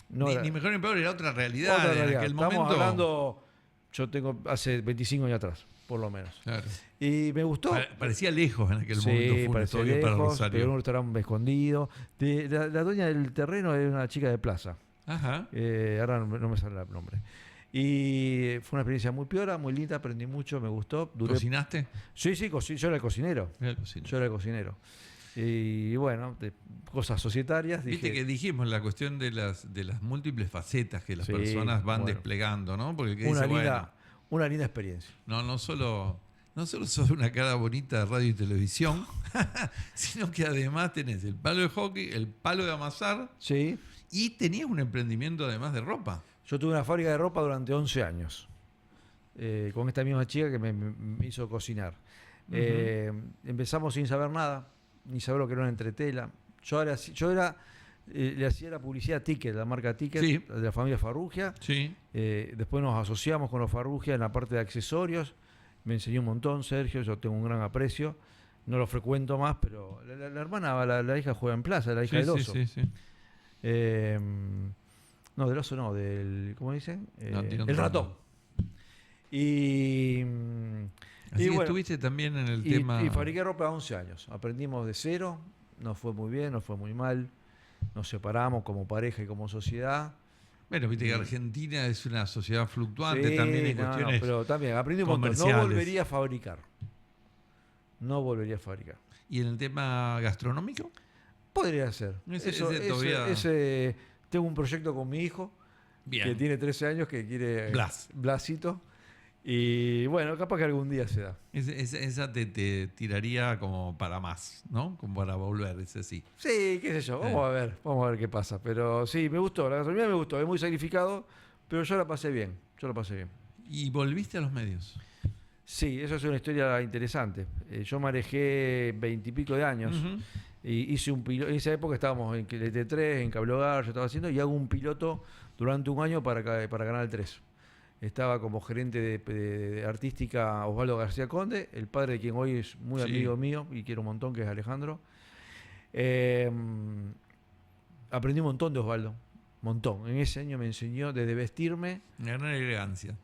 [SPEAKER 3] Ni mejor ni peor, era otra realidad. En aquel
[SPEAKER 4] Estamos
[SPEAKER 3] momento.
[SPEAKER 4] hablando, yo tengo hace 25 años atrás, por lo menos.
[SPEAKER 3] Claro.
[SPEAKER 4] Y me gustó.
[SPEAKER 3] Parecía lejos en aquel momento Funes,
[SPEAKER 4] parecía
[SPEAKER 3] todavía
[SPEAKER 4] lejos,
[SPEAKER 3] para Rosario.
[SPEAKER 4] pero un restaurante escondido. La dueña del terreno es una chica de plaza.
[SPEAKER 3] Ajá.
[SPEAKER 4] Ahora no me sale el nombre. Y fue una experiencia muy piola, muy linda, aprendí mucho, me gustó.
[SPEAKER 3] ¿Cocinaste?
[SPEAKER 4] Sí, yo era el cocinero. Yo era el cocinero. Y bueno, de cosas societarias.
[SPEAKER 3] Viste que dijimos la cuestión de las múltiples facetas que las personas van desplegando, ¿no? Porque
[SPEAKER 4] una linda experiencia.
[SPEAKER 3] No solo sos una cara bonita de radio y televisión, sino que además tenés el palo de hockey, el palo de amasar, y tenías un emprendimiento además de ropa.
[SPEAKER 4] Yo tuve una fábrica de ropa durante 11 años, con esta misma chica que me hizo cocinar. Empezamos sin saber nada, ni saber lo que era una entretela. Le hacía la publicidad a Ticket, la marca Ticket, de la familia Farrugia.
[SPEAKER 3] Sí.
[SPEAKER 4] Después nos asociamos con los Farrugia en la parte de accesorios. Me enseñó un montón Sergio, yo tengo un gran aprecio. No lo frecuento más, pero la hermana, la hija juega en Plaza, la hija del Oso.
[SPEAKER 3] Sí.
[SPEAKER 4] No, del Oso no, ¿cómo dicen?
[SPEAKER 3] El
[SPEAKER 4] Ratón. Y bueno,
[SPEAKER 3] estuviste también en el tema...
[SPEAKER 4] Y fabriqué ropa 11 años. Aprendimos de cero, nos fue muy bien, nos fue muy mal. Nos separamos como pareja y como sociedad.
[SPEAKER 3] Bueno, viste que Argentina es una sociedad fluctuante también en cuestiones
[SPEAKER 4] pero también aprendí un montón. No volvería a fabricar.
[SPEAKER 3] ¿Y en el tema gastronómico?
[SPEAKER 4] Podría ser. Tengo un proyecto con mi hijo, que tiene 13 años, que quiere Blasito. Y bueno, capaz que algún día se da.
[SPEAKER 3] Esa te tiraría como para más, ¿no? Como para volver, ese sí.
[SPEAKER 4] Sí, qué sé yo. Vamos a ver qué pasa. Pero sí, me gustó. La gastronomía me gustó. Es muy sacrificado, pero yo la pasé bien.
[SPEAKER 3] ¿Y volviste a los medios?
[SPEAKER 4] Sí, eso es una historia interesante. Yo manejé 20 y pico de años. Y hice un piloto. En esa época estábamos en LT3, en Cable Hogar, yo estaba haciendo, y hago un piloto durante un año para Canal 3. estaba como gerente de artística Osvaldo García Conde, el padre de quien hoy es muy
[SPEAKER 3] Sí.
[SPEAKER 4] amigo mío y quiero un montón, que es Alejandro. Aprendí un montón de Osvaldo, montón. En ese año me enseñó desde vestirme,
[SPEAKER 3] Gran elegancia.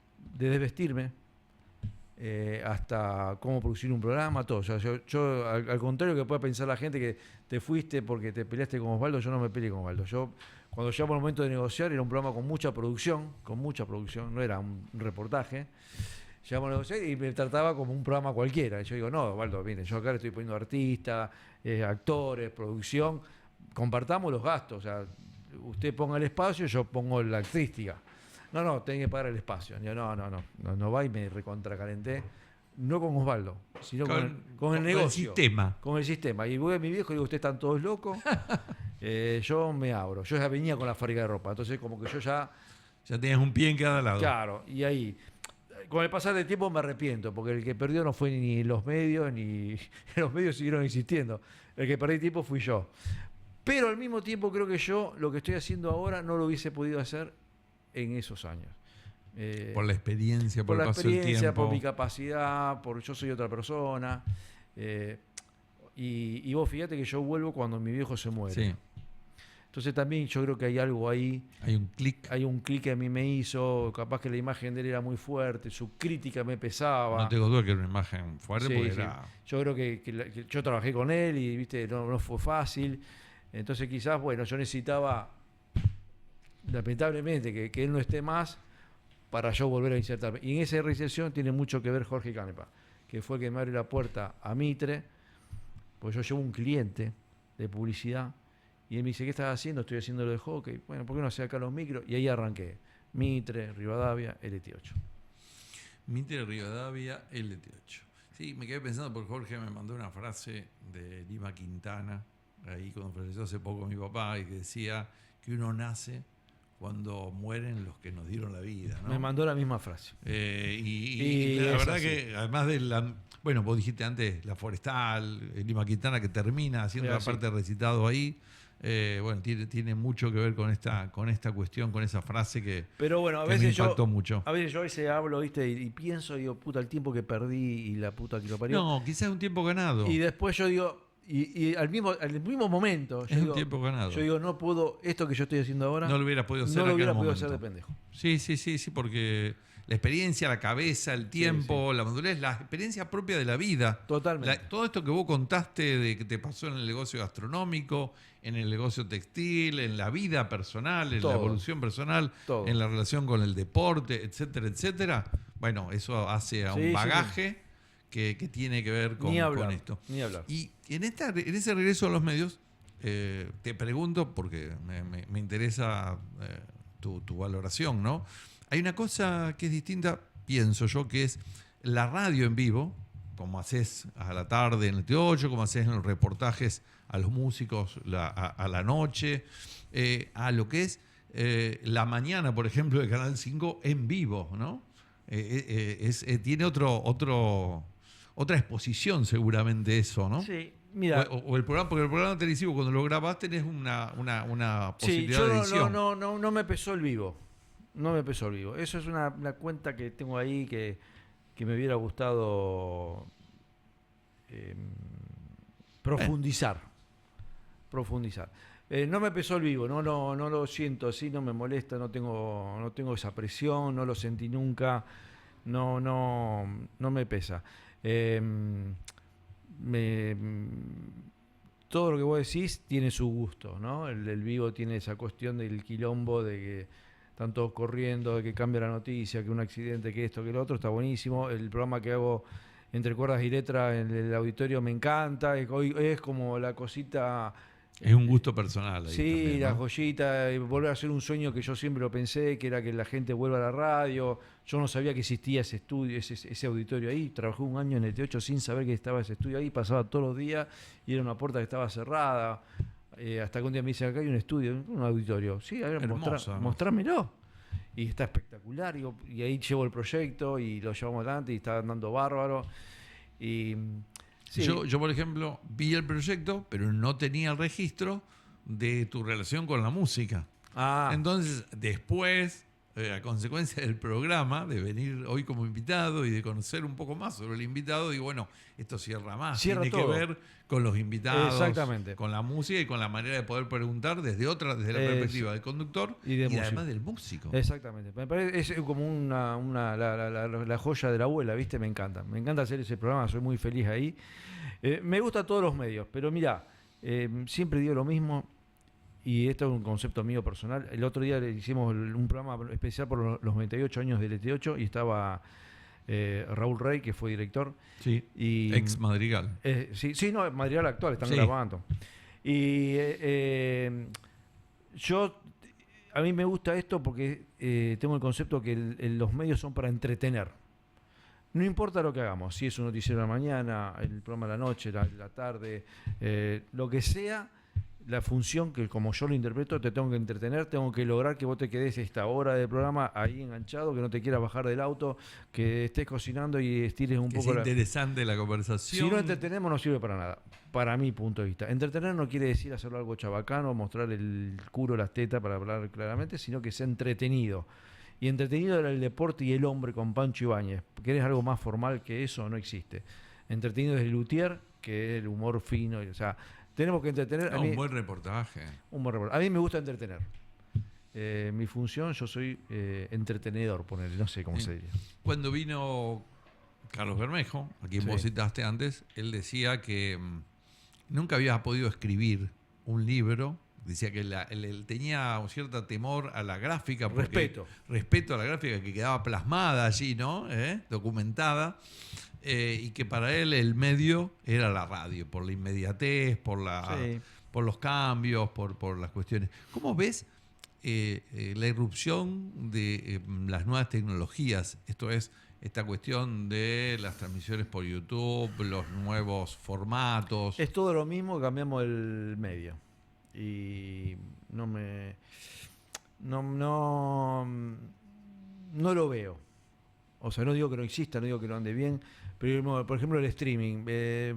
[SPEAKER 4] hasta cómo producir un programa, todo. O sea, yo al contrario que pueda pensar la gente que te fuiste porque te peleaste con Osvaldo, yo no me peleé con Osvaldo. Yo, cuando llegamos al momento de negociar, era un programa con mucha producción, no era un reportaje. Llegamos a negociar y me trataba como un programa cualquiera. Y yo digo, no, Osvaldo, mire, yo acá le estoy poniendo artistas, actores, producción, compartamos los gastos. O sea, usted ponga el espacio, yo pongo la artística. No, tenés que pagar el espacio. Yo, no va, y me recontracalenté. No con Osvaldo, sino con el negocio. Con el sistema. Y voy a mi viejo y digo, ustedes están todos locos. Yo me abro. Yo ya venía con la fábrica de ropa. Entonces, como que yo ya
[SPEAKER 3] tenías un pie en cada lado.
[SPEAKER 4] Claro, y ahí, con el pasar del tiempo me arrepiento, porque el que perdió no fue ni los medios, ni los medios siguieron existiendo. El que perdí tiempo fui yo. Pero al mismo tiempo creo que yo, lo que estoy haciendo ahora, no lo hubiese podido hacer en esos años.
[SPEAKER 3] Por la experiencia, por el paso del tiempo.
[SPEAKER 4] Por mi capacidad, por yo soy otra persona. Y vos fíjate que yo vuelvo cuando mi viejo se muere.
[SPEAKER 3] Sí.
[SPEAKER 4] Entonces también yo creo que hay algo ahí.
[SPEAKER 3] Hay un clic.
[SPEAKER 4] Hay un clic que a mí me hizo. Capaz que la imagen de él era muy fuerte, su crítica me pesaba.
[SPEAKER 3] No tengo duda que era una imagen fuerte,
[SPEAKER 4] Sí,
[SPEAKER 3] porque
[SPEAKER 4] sí.
[SPEAKER 3] era...
[SPEAKER 4] Yo creo que yo trabajé con él y viste no fue fácil. Entonces quizás, bueno, yo necesitaba, lamentablemente, que él no esté más para yo volver a insertarme. Y en esa reinserción tiene mucho que ver Jorge Canepa, que fue el que me abrió la puerta a Mitre, pues yo llevo un cliente de publicidad y él me dice, ¿qué estás haciendo? Estoy haciendo lo de hockey. Bueno, ¿por qué no hace acá los micros? Y ahí arranqué. Mitre, Rivadavia, LT8.
[SPEAKER 3] Mitre, Rivadavia, LT8. Sí, me quedé pensando porque Jorge me mandó una frase de Lima Quintana, ahí cuando falleció hace poco mi papá, y que decía que uno nace cuando mueren los que nos dieron la vida, ¿no?
[SPEAKER 4] Me mandó la misma frase.
[SPEAKER 3] Y la verdad que además de la... Bueno, vos dijiste antes la Forestal, Lima Quintana, que termina haciendo la parte de recitado ahí. Bueno, tiene mucho que ver con esta cuestión, con esa frase que,
[SPEAKER 4] pero bueno,
[SPEAKER 3] me impactó mucho.
[SPEAKER 4] A veces yo hablo, ¿viste? Y pienso, digo, puta, el tiempo que perdí y la puta que lo parió.
[SPEAKER 3] No, quizás un tiempo ganado.
[SPEAKER 4] Y después yo digo... Y al mismo momento
[SPEAKER 3] es un tiempo ganado.
[SPEAKER 4] Yo digo, no puedo, esto que yo estoy haciendo ahora,
[SPEAKER 3] no lo hubiera podido hacer,
[SPEAKER 4] no lo hubiera podido hacer de pendejo.
[SPEAKER 3] Sí, porque la experiencia, la cabeza, el tiempo, la madurez, la experiencia propia de la vida.
[SPEAKER 4] Totalmente.
[SPEAKER 3] Todo esto que vos contaste de que te pasó en el negocio gastronómico, en el negocio textil, en la vida personal, en la evolución personal, en la relación con el deporte, etcétera, etcétera. Bueno, eso hace a un bagaje que tiene que ver con esto.
[SPEAKER 4] Ni hablar.
[SPEAKER 3] Y en ese regreso a los medios, te pregunto, porque me interesa tu valoración, ¿no? Hay una cosa que es distinta, pienso yo, que es la radio en vivo, como haces a la tarde en el T8, como haces en los reportajes a los músicos a la noche, a lo que es la mañana, por ejemplo, de Canal 5 en vivo, ¿no? Tiene otra exposición seguramente eso, ¿no?
[SPEAKER 4] Sí, mira.
[SPEAKER 3] O el programa, porque el programa televisivo cuando lo grabás tenés una posibilidad de edición.
[SPEAKER 4] No me pesó el vivo. No me pesó el vivo. Eso es una cuenta que tengo ahí que me hubiera gustado profundizar. No me pesó el vivo, no lo siento así, no me molesta, no tengo esa presión, no lo sentí nunca, no me pesa. Todo lo que vos decís tiene su gusto, ¿no? El vivo tiene esa cuestión del quilombo, de que están todos corriendo, de que cambia la noticia, que un accidente, que esto, que lo otro, está buenísimo. El programa que hago entre cuerdas y letras en el auditorio me encanta, hoy es como la cosita...
[SPEAKER 3] Es un gusto personal. Ahí
[SPEAKER 4] sí,
[SPEAKER 3] también, ¿no?
[SPEAKER 4] La joyita, volver a hacer un sueño que yo siempre lo pensé, que era que la gente vuelva a la radio. Yo no sabía que existía ese estudio, ese auditorio ahí. Trabajé un año en el T8 sin saber que estaba ese estudio ahí. Pasaba todos los días y era una puerta que estaba cerrada. Hasta que un día me dice, acá hay un estudio, un auditorio. Sí, a ver, mostrámelo. Y está espectacular. Y ahí llevo el proyecto y lo llevamos adelante y está andando bárbaro. Y... Sí.
[SPEAKER 3] Yo, por ejemplo, vi el proyecto, pero no tenía el registro de tu relación con la música. Entonces, después, a consecuencia del programa, de venir hoy como invitado y de conocer un poco más sobre el invitado, digo, bueno, esto cierra más.
[SPEAKER 4] Cierra
[SPEAKER 3] Tiene
[SPEAKER 4] todo.
[SPEAKER 3] que ver con los invitados,
[SPEAKER 4] Exactamente.
[SPEAKER 3] con la música y con la manera de poder preguntar desde la perspectiva del conductor
[SPEAKER 4] y de músico.
[SPEAKER 3] además del músico.
[SPEAKER 4] Exactamente. Me parece es como la joya de la abuela, ¿viste? Me encanta. Me encanta hacer ese programa, soy muy feliz ahí. Me gustan todos los medios, pero mira, siempre digo lo mismo. Y esto es un concepto mío personal. El otro día le hicimos un programa especial por los 98 años del ET8 y estaba Raúl Rey, que fue director.
[SPEAKER 3] Sí,
[SPEAKER 4] y,
[SPEAKER 3] ex Madrigal.
[SPEAKER 4] Sí, no, Madrigal actual, están
[SPEAKER 3] Sí.
[SPEAKER 4] grabando. Y a mí me gusta esto porque tengo el concepto que los medios son para entretener. No importa lo que hagamos, si es un noticiero de la mañana, el programa de la noche, la tarde, lo que sea. La función que, como yo lo interpreto, te tengo que entretener, tengo que lograr que vos te quedes esta hora de programa ahí enganchado, que no te quieras bajar del auto, que estés cocinando y estires un
[SPEAKER 3] Que
[SPEAKER 4] poco
[SPEAKER 3] es interesante la conversación.
[SPEAKER 4] Si no entretenemos no sirve para nada, para mi punto de vista. Entretener no quiere decir hacerlo algo chabacano, mostrar el culo, las tetas para hablar claramente, sino que sea entretenido. Y entretenido era el deporte y el hombre con Pancho Ibáñez. ¿Querés algo más formal que eso? No existe. Entretenido es el luthier, que es el humor fino, o sea... Tenemos que entretener.
[SPEAKER 3] Un buen reportaje.
[SPEAKER 4] A mí me gusta entretener. Mi función, yo soy entretenedor, ponerle, no sé cómo se diría.
[SPEAKER 3] Cuando vino Carlos Bermejo, a quien vos citaste antes, él decía que nunca había podido escribir un libro. Decía que él tenía un cierto temor a la gráfica. Respeto a la gráfica que quedaba plasmada allí, ¿no? Documentada. Y que para él el medio era la radio, por la inmediatez, por los cambios, por las cuestiones. ¿Cómo ves la irrupción de las nuevas tecnologías? Esto es, esta cuestión de las transmisiones por YouTube, los nuevos formatos.
[SPEAKER 4] Es todo lo mismo, cambiamos el medio. Y no lo veo. O sea, no digo que no exista, no digo que no ande bien, pero por ejemplo el streaming,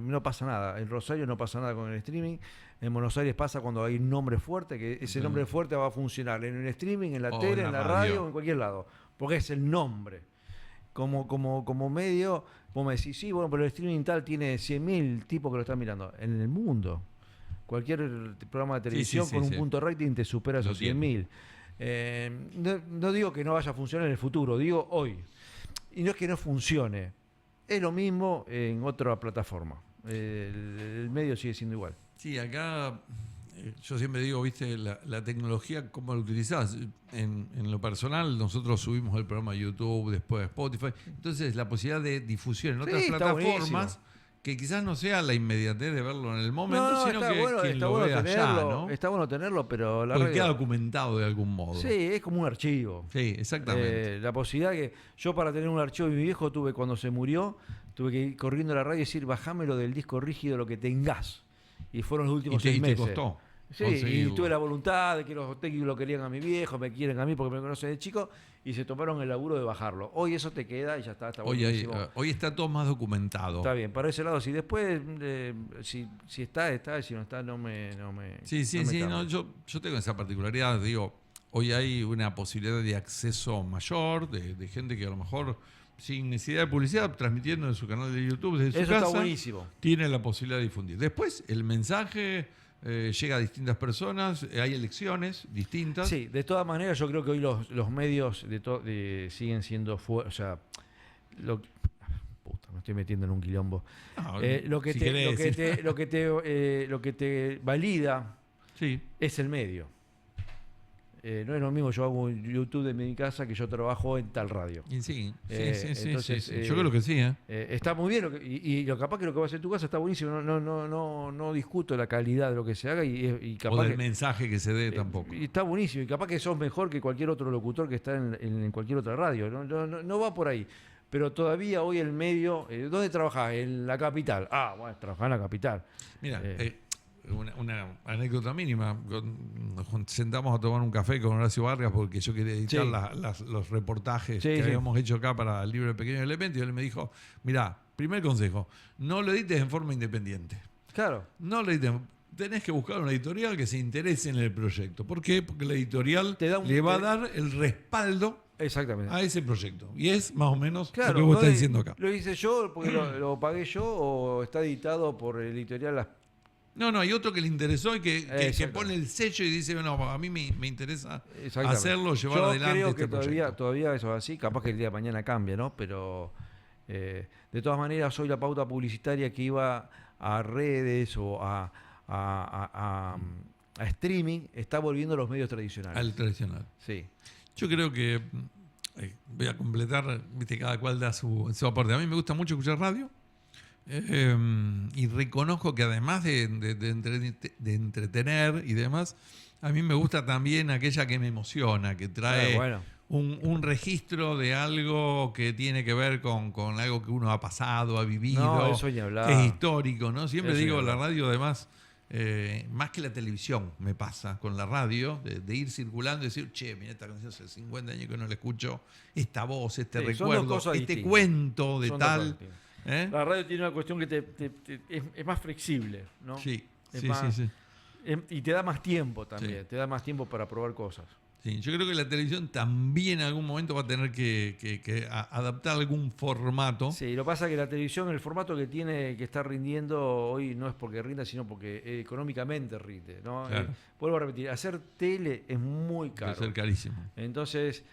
[SPEAKER 4] no pasa nada. En Rosario no pasa nada con el streaming. En Buenos Aires pasa cuando hay un nombre fuerte, que ese nombre fuerte va a funcionar en el streaming, en la tele, en la radio, en cualquier lado. Porque es el nombre. Como medio, vos me decís, sí, bueno, pero el streaming tal tiene 100.000 tipos que lo están mirando. En el mundo. Cualquier programa de televisión con un punto de rating te supera esos 100.000. No digo que no vaya a funcionar en el futuro, digo hoy. Y no es que no funcione, es lo mismo en otra plataforma. El medio sigue siendo igual.
[SPEAKER 3] Sí, acá yo siempre digo, viste, la tecnología, ¿cómo la utilizás? En lo personal, nosotros subimos el programa a YouTube, después a Spotify. Entonces, la posibilidad de difusión en otras plataformas, que quizás no sea la inmediatez de verlo en el momento, sino que quien lo vea allá, ¿no?
[SPEAKER 4] Está bueno tenerlo, pero la
[SPEAKER 3] porque queda documentado de algún modo.
[SPEAKER 4] Sí, es como un archivo.
[SPEAKER 3] Sí, exactamente.
[SPEAKER 4] La posibilidad que yo, para tener un archivo de mi viejo, cuando se murió, tuve que ir corriendo a la radio y decir, bajámelo del disco rígido, lo que tengas. Y fueron los últimos 6 meses.
[SPEAKER 3] ¿Y te costó?
[SPEAKER 4] Sí, y tuve la voluntad de que los técnicos lo querían a mi viejo, me quieren a mí porque me conocen de chico, y se tomaron el laburo de bajarlo. Hoy eso te queda y ya está buenísimo.
[SPEAKER 3] Hoy está todo más documentado.
[SPEAKER 4] Está bien, para ese lado, si después, si está, si no está, no me
[SPEAKER 3] yo tengo esa particularidad, digo, hoy hay una posibilidad de acceso mayor, de gente que a lo mejor, sin necesidad de publicidad, transmitiendo en su canal de YouTube desde su casa,
[SPEAKER 4] está buenísimo.
[SPEAKER 3] Tiene la posibilidad de difundir. Después, el mensaje llega a distintas personas, hay elecciones distintas.
[SPEAKER 4] Sí, de todas maneras, yo creo que hoy los medios siguen siendo o sea, me estoy metiendo en un quilombo.
[SPEAKER 3] No,
[SPEAKER 4] lo que te valida es el medio. No es lo mismo, yo hago un YouTube de mi casa que yo trabajo en tal radio.
[SPEAKER 3] Sí.
[SPEAKER 4] Entonces,
[SPEAKER 3] yo creo que sí.
[SPEAKER 4] Está muy bien, y lo capaz que lo que va a hacer en tu casa está buenísimo. No discuto la calidad de lo que se haga y capaz
[SPEAKER 3] o del mensaje que se dé tampoco.
[SPEAKER 4] Y está buenísimo, y capaz que sos mejor que cualquier otro locutor que está en cualquier otra radio. No va por ahí. Pero todavía hoy el medio... ¿Dónde trabajás? En la capital. Bueno, trabajás en la capital.
[SPEAKER 3] Mira, una anécdota mínima. Nos sentamos a tomar un café con Horacio Vargas porque yo quería editar los reportajes que habíamos hecho acá para el libro de Pequeños Elementos, y él me dijo, mirá, primer consejo, no lo edites en forma independiente.
[SPEAKER 4] Claro.
[SPEAKER 3] No lo edites. Tenés que buscar una editorial que se interese en el proyecto. ¿Por qué? Porque la editorial le va a dar el respaldo
[SPEAKER 4] Exactamente.
[SPEAKER 3] a ese proyecto. Y es más o menos
[SPEAKER 4] Claro,
[SPEAKER 3] lo que vos
[SPEAKER 4] no
[SPEAKER 3] estás
[SPEAKER 4] de-
[SPEAKER 3] diciendo acá.
[SPEAKER 4] Lo hice yo porque lo pagué yo o está editado por el editorial
[SPEAKER 3] No, hay otro que le interesó y que
[SPEAKER 4] Exacto.
[SPEAKER 3] pone el sello y dice, bueno, a mí me interesa
[SPEAKER 4] Exactamente.
[SPEAKER 3] hacerlo, llevar
[SPEAKER 4] Yo
[SPEAKER 3] adelante
[SPEAKER 4] creo
[SPEAKER 3] este
[SPEAKER 4] que
[SPEAKER 3] proyecto.
[SPEAKER 4] todavía eso es así, capaz que el día de mañana cambia, ¿no? Pero de todas maneras hoy la pauta publicitaria que iba a redes o a streaming está volviendo a los medios tradicionales.
[SPEAKER 3] Al tradicional.
[SPEAKER 4] Sí.
[SPEAKER 3] Yo creo que voy a completar, viste, cada cual da su aporte. A mí me gusta mucho escuchar radio y reconozco que además de entretener y demás, a mí me gusta también aquella que me emociona, que trae
[SPEAKER 4] Bueno.
[SPEAKER 3] un registro de algo que tiene que ver con algo que uno ha pasado, ha vivido,
[SPEAKER 4] No, eso ni hablar.
[SPEAKER 3] que es histórico, ¿no? Siempre
[SPEAKER 4] Eso ni
[SPEAKER 3] digo, la
[SPEAKER 4] hablar.
[SPEAKER 3] radio además, más que la televisión me pasa con la radio, de ir circulando y decir, che, mira esta canción hace 50 años que no la escucho, esta voz, este
[SPEAKER 4] Sí, son dos
[SPEAKER 3] recuerdo,
[SPEAKER 4] cosas
[SPEAKER 3] este
[SPEAKER 4] distintas.
[SPEAKER 3] cuento de
[SPEAKER 4] Son dos
[SPEAKER 3] tal.
[SPEAKER 4] cosas distintas.
[SPEAKER 3] ¿Eh?
[SPEAKER 4] La radio tiene una cuestión que es más flexible, ¿no?
[SPEAKER 3] Sí,
[SPEAKER 4] Es
[SPEAKER 3] sí,
[SPEAKER 4] más-
[SPEAKER 3] sí.
[SPEAKER 4] Y te da más tiempo también,
[SPEAKER 3] Sí.
[SPEAKER 4] te da más tiempo para probar cosas.
[SPEAKER 3] Sí, yo creo que la televisión también en algún momento va a tener que adaptar algún formato.
[SPEAKER 4] Sí, lo que pasa es que la televisión, el formato que tiene que estar rindiendo hoy no es porque rinda, sino porque económicamente rinde, ¿no?
[SPEAKER 3] Claro.
[SPEAKER 4] Vuelvo a repetir, hacer tele es muy
[SPEAKER 3] Puede
[SPEAKER 4] caro.
[SPEAKER 3] ser carísimo.
[SPEAKER 4] Entonces,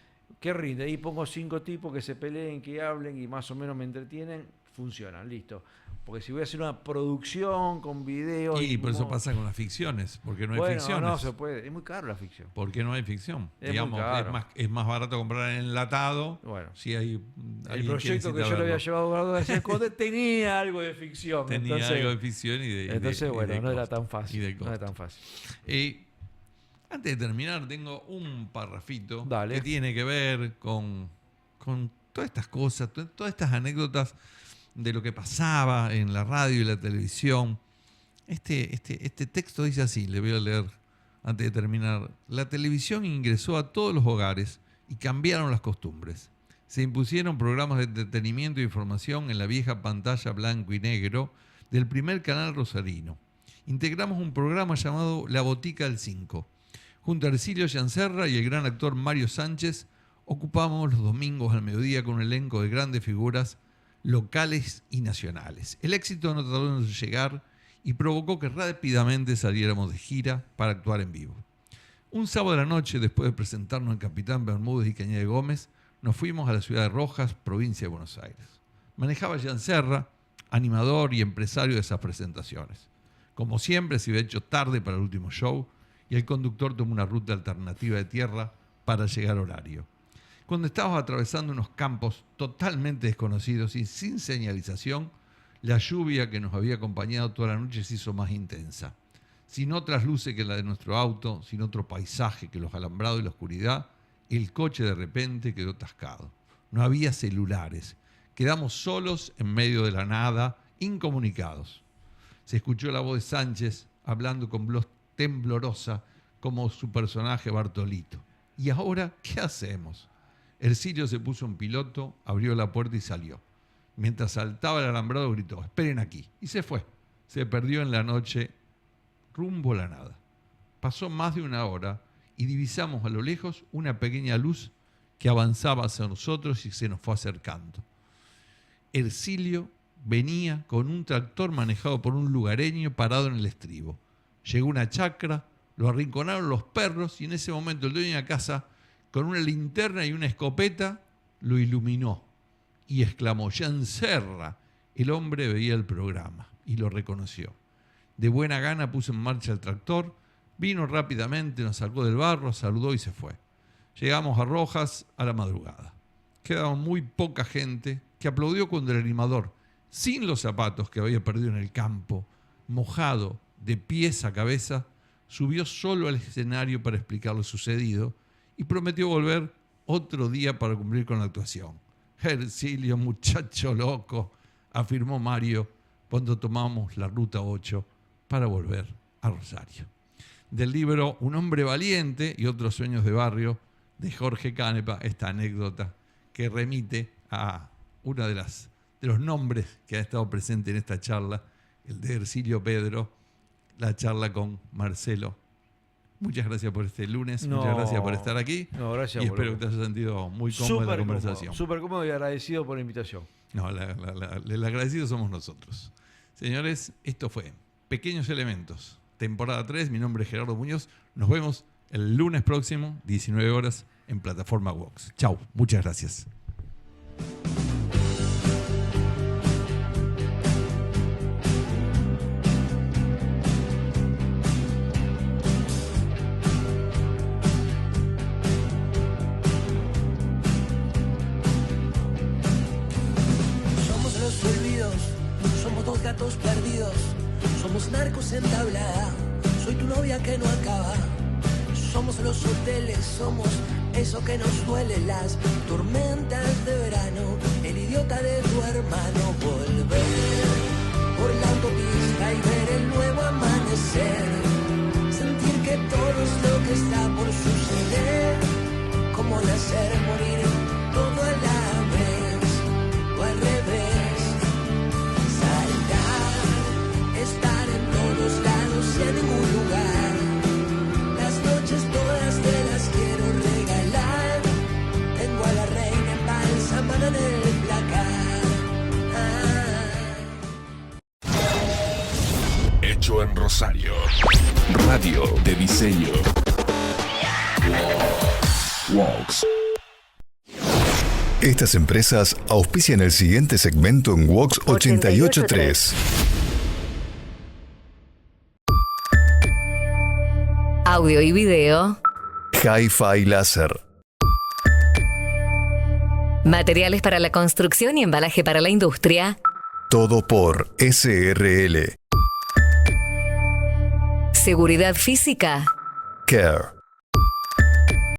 [SPEAKER 4] ¿qué rinde? Ahí pongo 5 tipos que se peleen, que hablen y más o menos me entretienen, funcionan, listo. Porque si voy a hacer una producción con videos...
[SPEAKER 3] Y por eso
[SPEAKER 4] como-
[SPEAKER 3] pasa con las ficciones, porque no hay
[SPEAKER 4] bueno,
[SPEAKER 3] ficciones.
[SPEAKER 4] no se puede, es muy caro la ficción.
[SPEAKER 3] ¿Por qué no hay ficción?
[SPEAKER 4] Es muy
[SPEAKER 3] Digamos,
[SPEAKER 4] caro.
[SPEAKER 3] es más barato comprar en enlatado.
[SPEAKER 4] Bueno.
[SPEAKER 3] Si hay
[SPEAKER 4] El
[SPEAKER 3] alguien
[SPEAKER 4] proyecto que
[SPEAKER 3] necesita
[SPEAKER 4] yo le había
[SPEAKER 3] verlo.
[SPEAKER 4] llevado a Esconde tenía algo de ficción.
[SPEAKER 3] Tenía
[SPEAKER 4] entonces,
[SPEAKER 3] algo de ficción y de
[SPEAKER 4] entonces,
[SPEAKER 3] y
[SPEAKER 4] bueno,
[SPEAKER 3] de
[SPEAKER 4] no era
[SPEAKER 3] costo,
[SPEAKER 4] tan
[SPEAKER 3] y
[SPEAKER 4] fácil.
[SPEAKER 3] de
[SPEAKER 4] No era
[SPEAKER 3] costo.
[SPEAKER 4] tan fácil.
[SPEAKER 3] Antes de terminar, tengo un parrafito
[SPEAKER 4] Dale.
[SPEAKER 3] que tiene que ver con todas estas cosas, todas estas anécdotas de lo que pasaba en la radio y la televisión. Este texto dice así, le voy a leer antes de terminar. La televisión ingresó a todos los hogares y cambiaron las costumbres. Se impusieron programas de entretenimiento e información en la vieja pantalla blanco y negro del primer canal rosarino. Integramos un programa llamado La Botica del 5. Junto a Ercilio Gianserra y el gran actor Mario Sánchez, ocupamos los domingos al mediodía con un elenco de grandes figuras locales y nacionales. El éxito no tardó en llegar y provocó que rápidamente saliéramos de gira para actuar en vivo. Un sábado de la noche, después de presentarnos en Capitán Bermúdez y Cañada de Gómez, nos fuimos a la ciudad de Rojas, provincia de Buenos Aires. Manejaba Gianserra, animador y empresario de esas presentaciones. Como siempre, se había hecho tarde para el último show y el conductor tomó una ruta alternativa de tierra para llegar a horario. Cuando estábamos atravesando unos campos totalmente desconocidos y sin señalización, la lluvia que nos había acompañado toda la noche se hizo más intensa. Sin otras luces que la de nuestro auto, sin otro paisaje que los alambrados y la oscuridad, el coche de repente quedó atascado. No había celulares. Quedamos solos en medio de la nada, incomunicados. Se escuchó la voz de Sánchez hablando con voz temblorosa como su personaje Bartolito. ¿Y ahora qué hacemos? Ercilio se puso en piloto, abrió la puerta y salió. Mientras saltaba el alambrado gritó, esperen aquí. Y se fue. Se perdió en la noche rumbo a la nada. Pasó más de una hora y divisamos a lo lejos una pequeña luz que avanzaba hacia nosotros y se nos fue acercando. Ercilio venía con un tractor manejado por un lugareño parado en el estribo. Llegó una chacra, lo arrinconaron los perros y en ese momento el dueño de la casa, con una linterna y una escopeta, lo iluminó y exclamó, Gianserra. El hombre veía el programa y lo reconoció. De buena gana puso en marcha el tractor, vino rápidamente, nos sacó del barro, saludó y se fue. Llegamos a Rojas a la madrugada. Quedaba muy poca gente que aplaudió cuando el animador, sin los zapatos que había perdido en el campo, mojado, de pies a cabeza, subió solo al escenario para explicar lo sucedido y prometió volver otro día para cumplir con la actuación. Ercilio, muchacho loco, afirmó Mario cuando tomamos la ruta 8 para volver a Rosario. Del libro Un hombre valiente y otros sueños de barrio, de Jorge Canepa, esta anécdota que remite a una de los nombres que ha estado presente en esta charla, el de Ercilio Pedro, la charla con Marcelo Muchas gracias por este lunes,
[SPEAKER 4] No.
[SPEAKER 3] muchas gracias por estar aquí.
[SPEAKER 4] No, gracias.
[SPEAKER 3] Y espero
[SPEAKER 4] boludo.
[SPEAKER 3] que te hayas sentido muy cómodo en la conversación.
[SPEAKER 4] Súper cómodo y agradecido por la invitación.
[SPEAKER 3] No, el agradecido somos nosotros. Señores, esto fue Pequeños Elementos, temporada 3. Mi nombre es Gerardo Muñoz. Nos vemos el lunes próximo, 19 horas, en plataforma Vox. Chau, muchas gracias.
[SPEAKER 2] Somos los olvidos, somos dos gatos perdidos, somos narcos en tablada, soy tu novia que no acaba. Somos los hoteles, somos eso que nos duele, las tormentas de verano, el idiota de tu hermano. Volver por la autopista y ver el nuevo amanecer, sentir que todo es lo que está por suceder, como nacer, morir, todo a la vez o al revés, saltar, estar en todos lados y en ningún lugar. Las noches todas te las quiero regalar. Tengo a la reina embalsamada en el placar.
[SPEAKER 11] Hecho en Rosario. Radio de diseño. Vox.
[SPEAKER 6] Estas empresas auspician el siguiente segmento en Vox 883.
[SPEAKER 7] Audio y video.
[SPEAKER 6] Hi-Fi Láser.
[SPEAKER 7] Materiales para la construcción y embalaje para la industria.
[SPEAKER 6] Todo por SRL.
[SPEAKER 7] Seguridad física.
[SPEAKER 6] Care.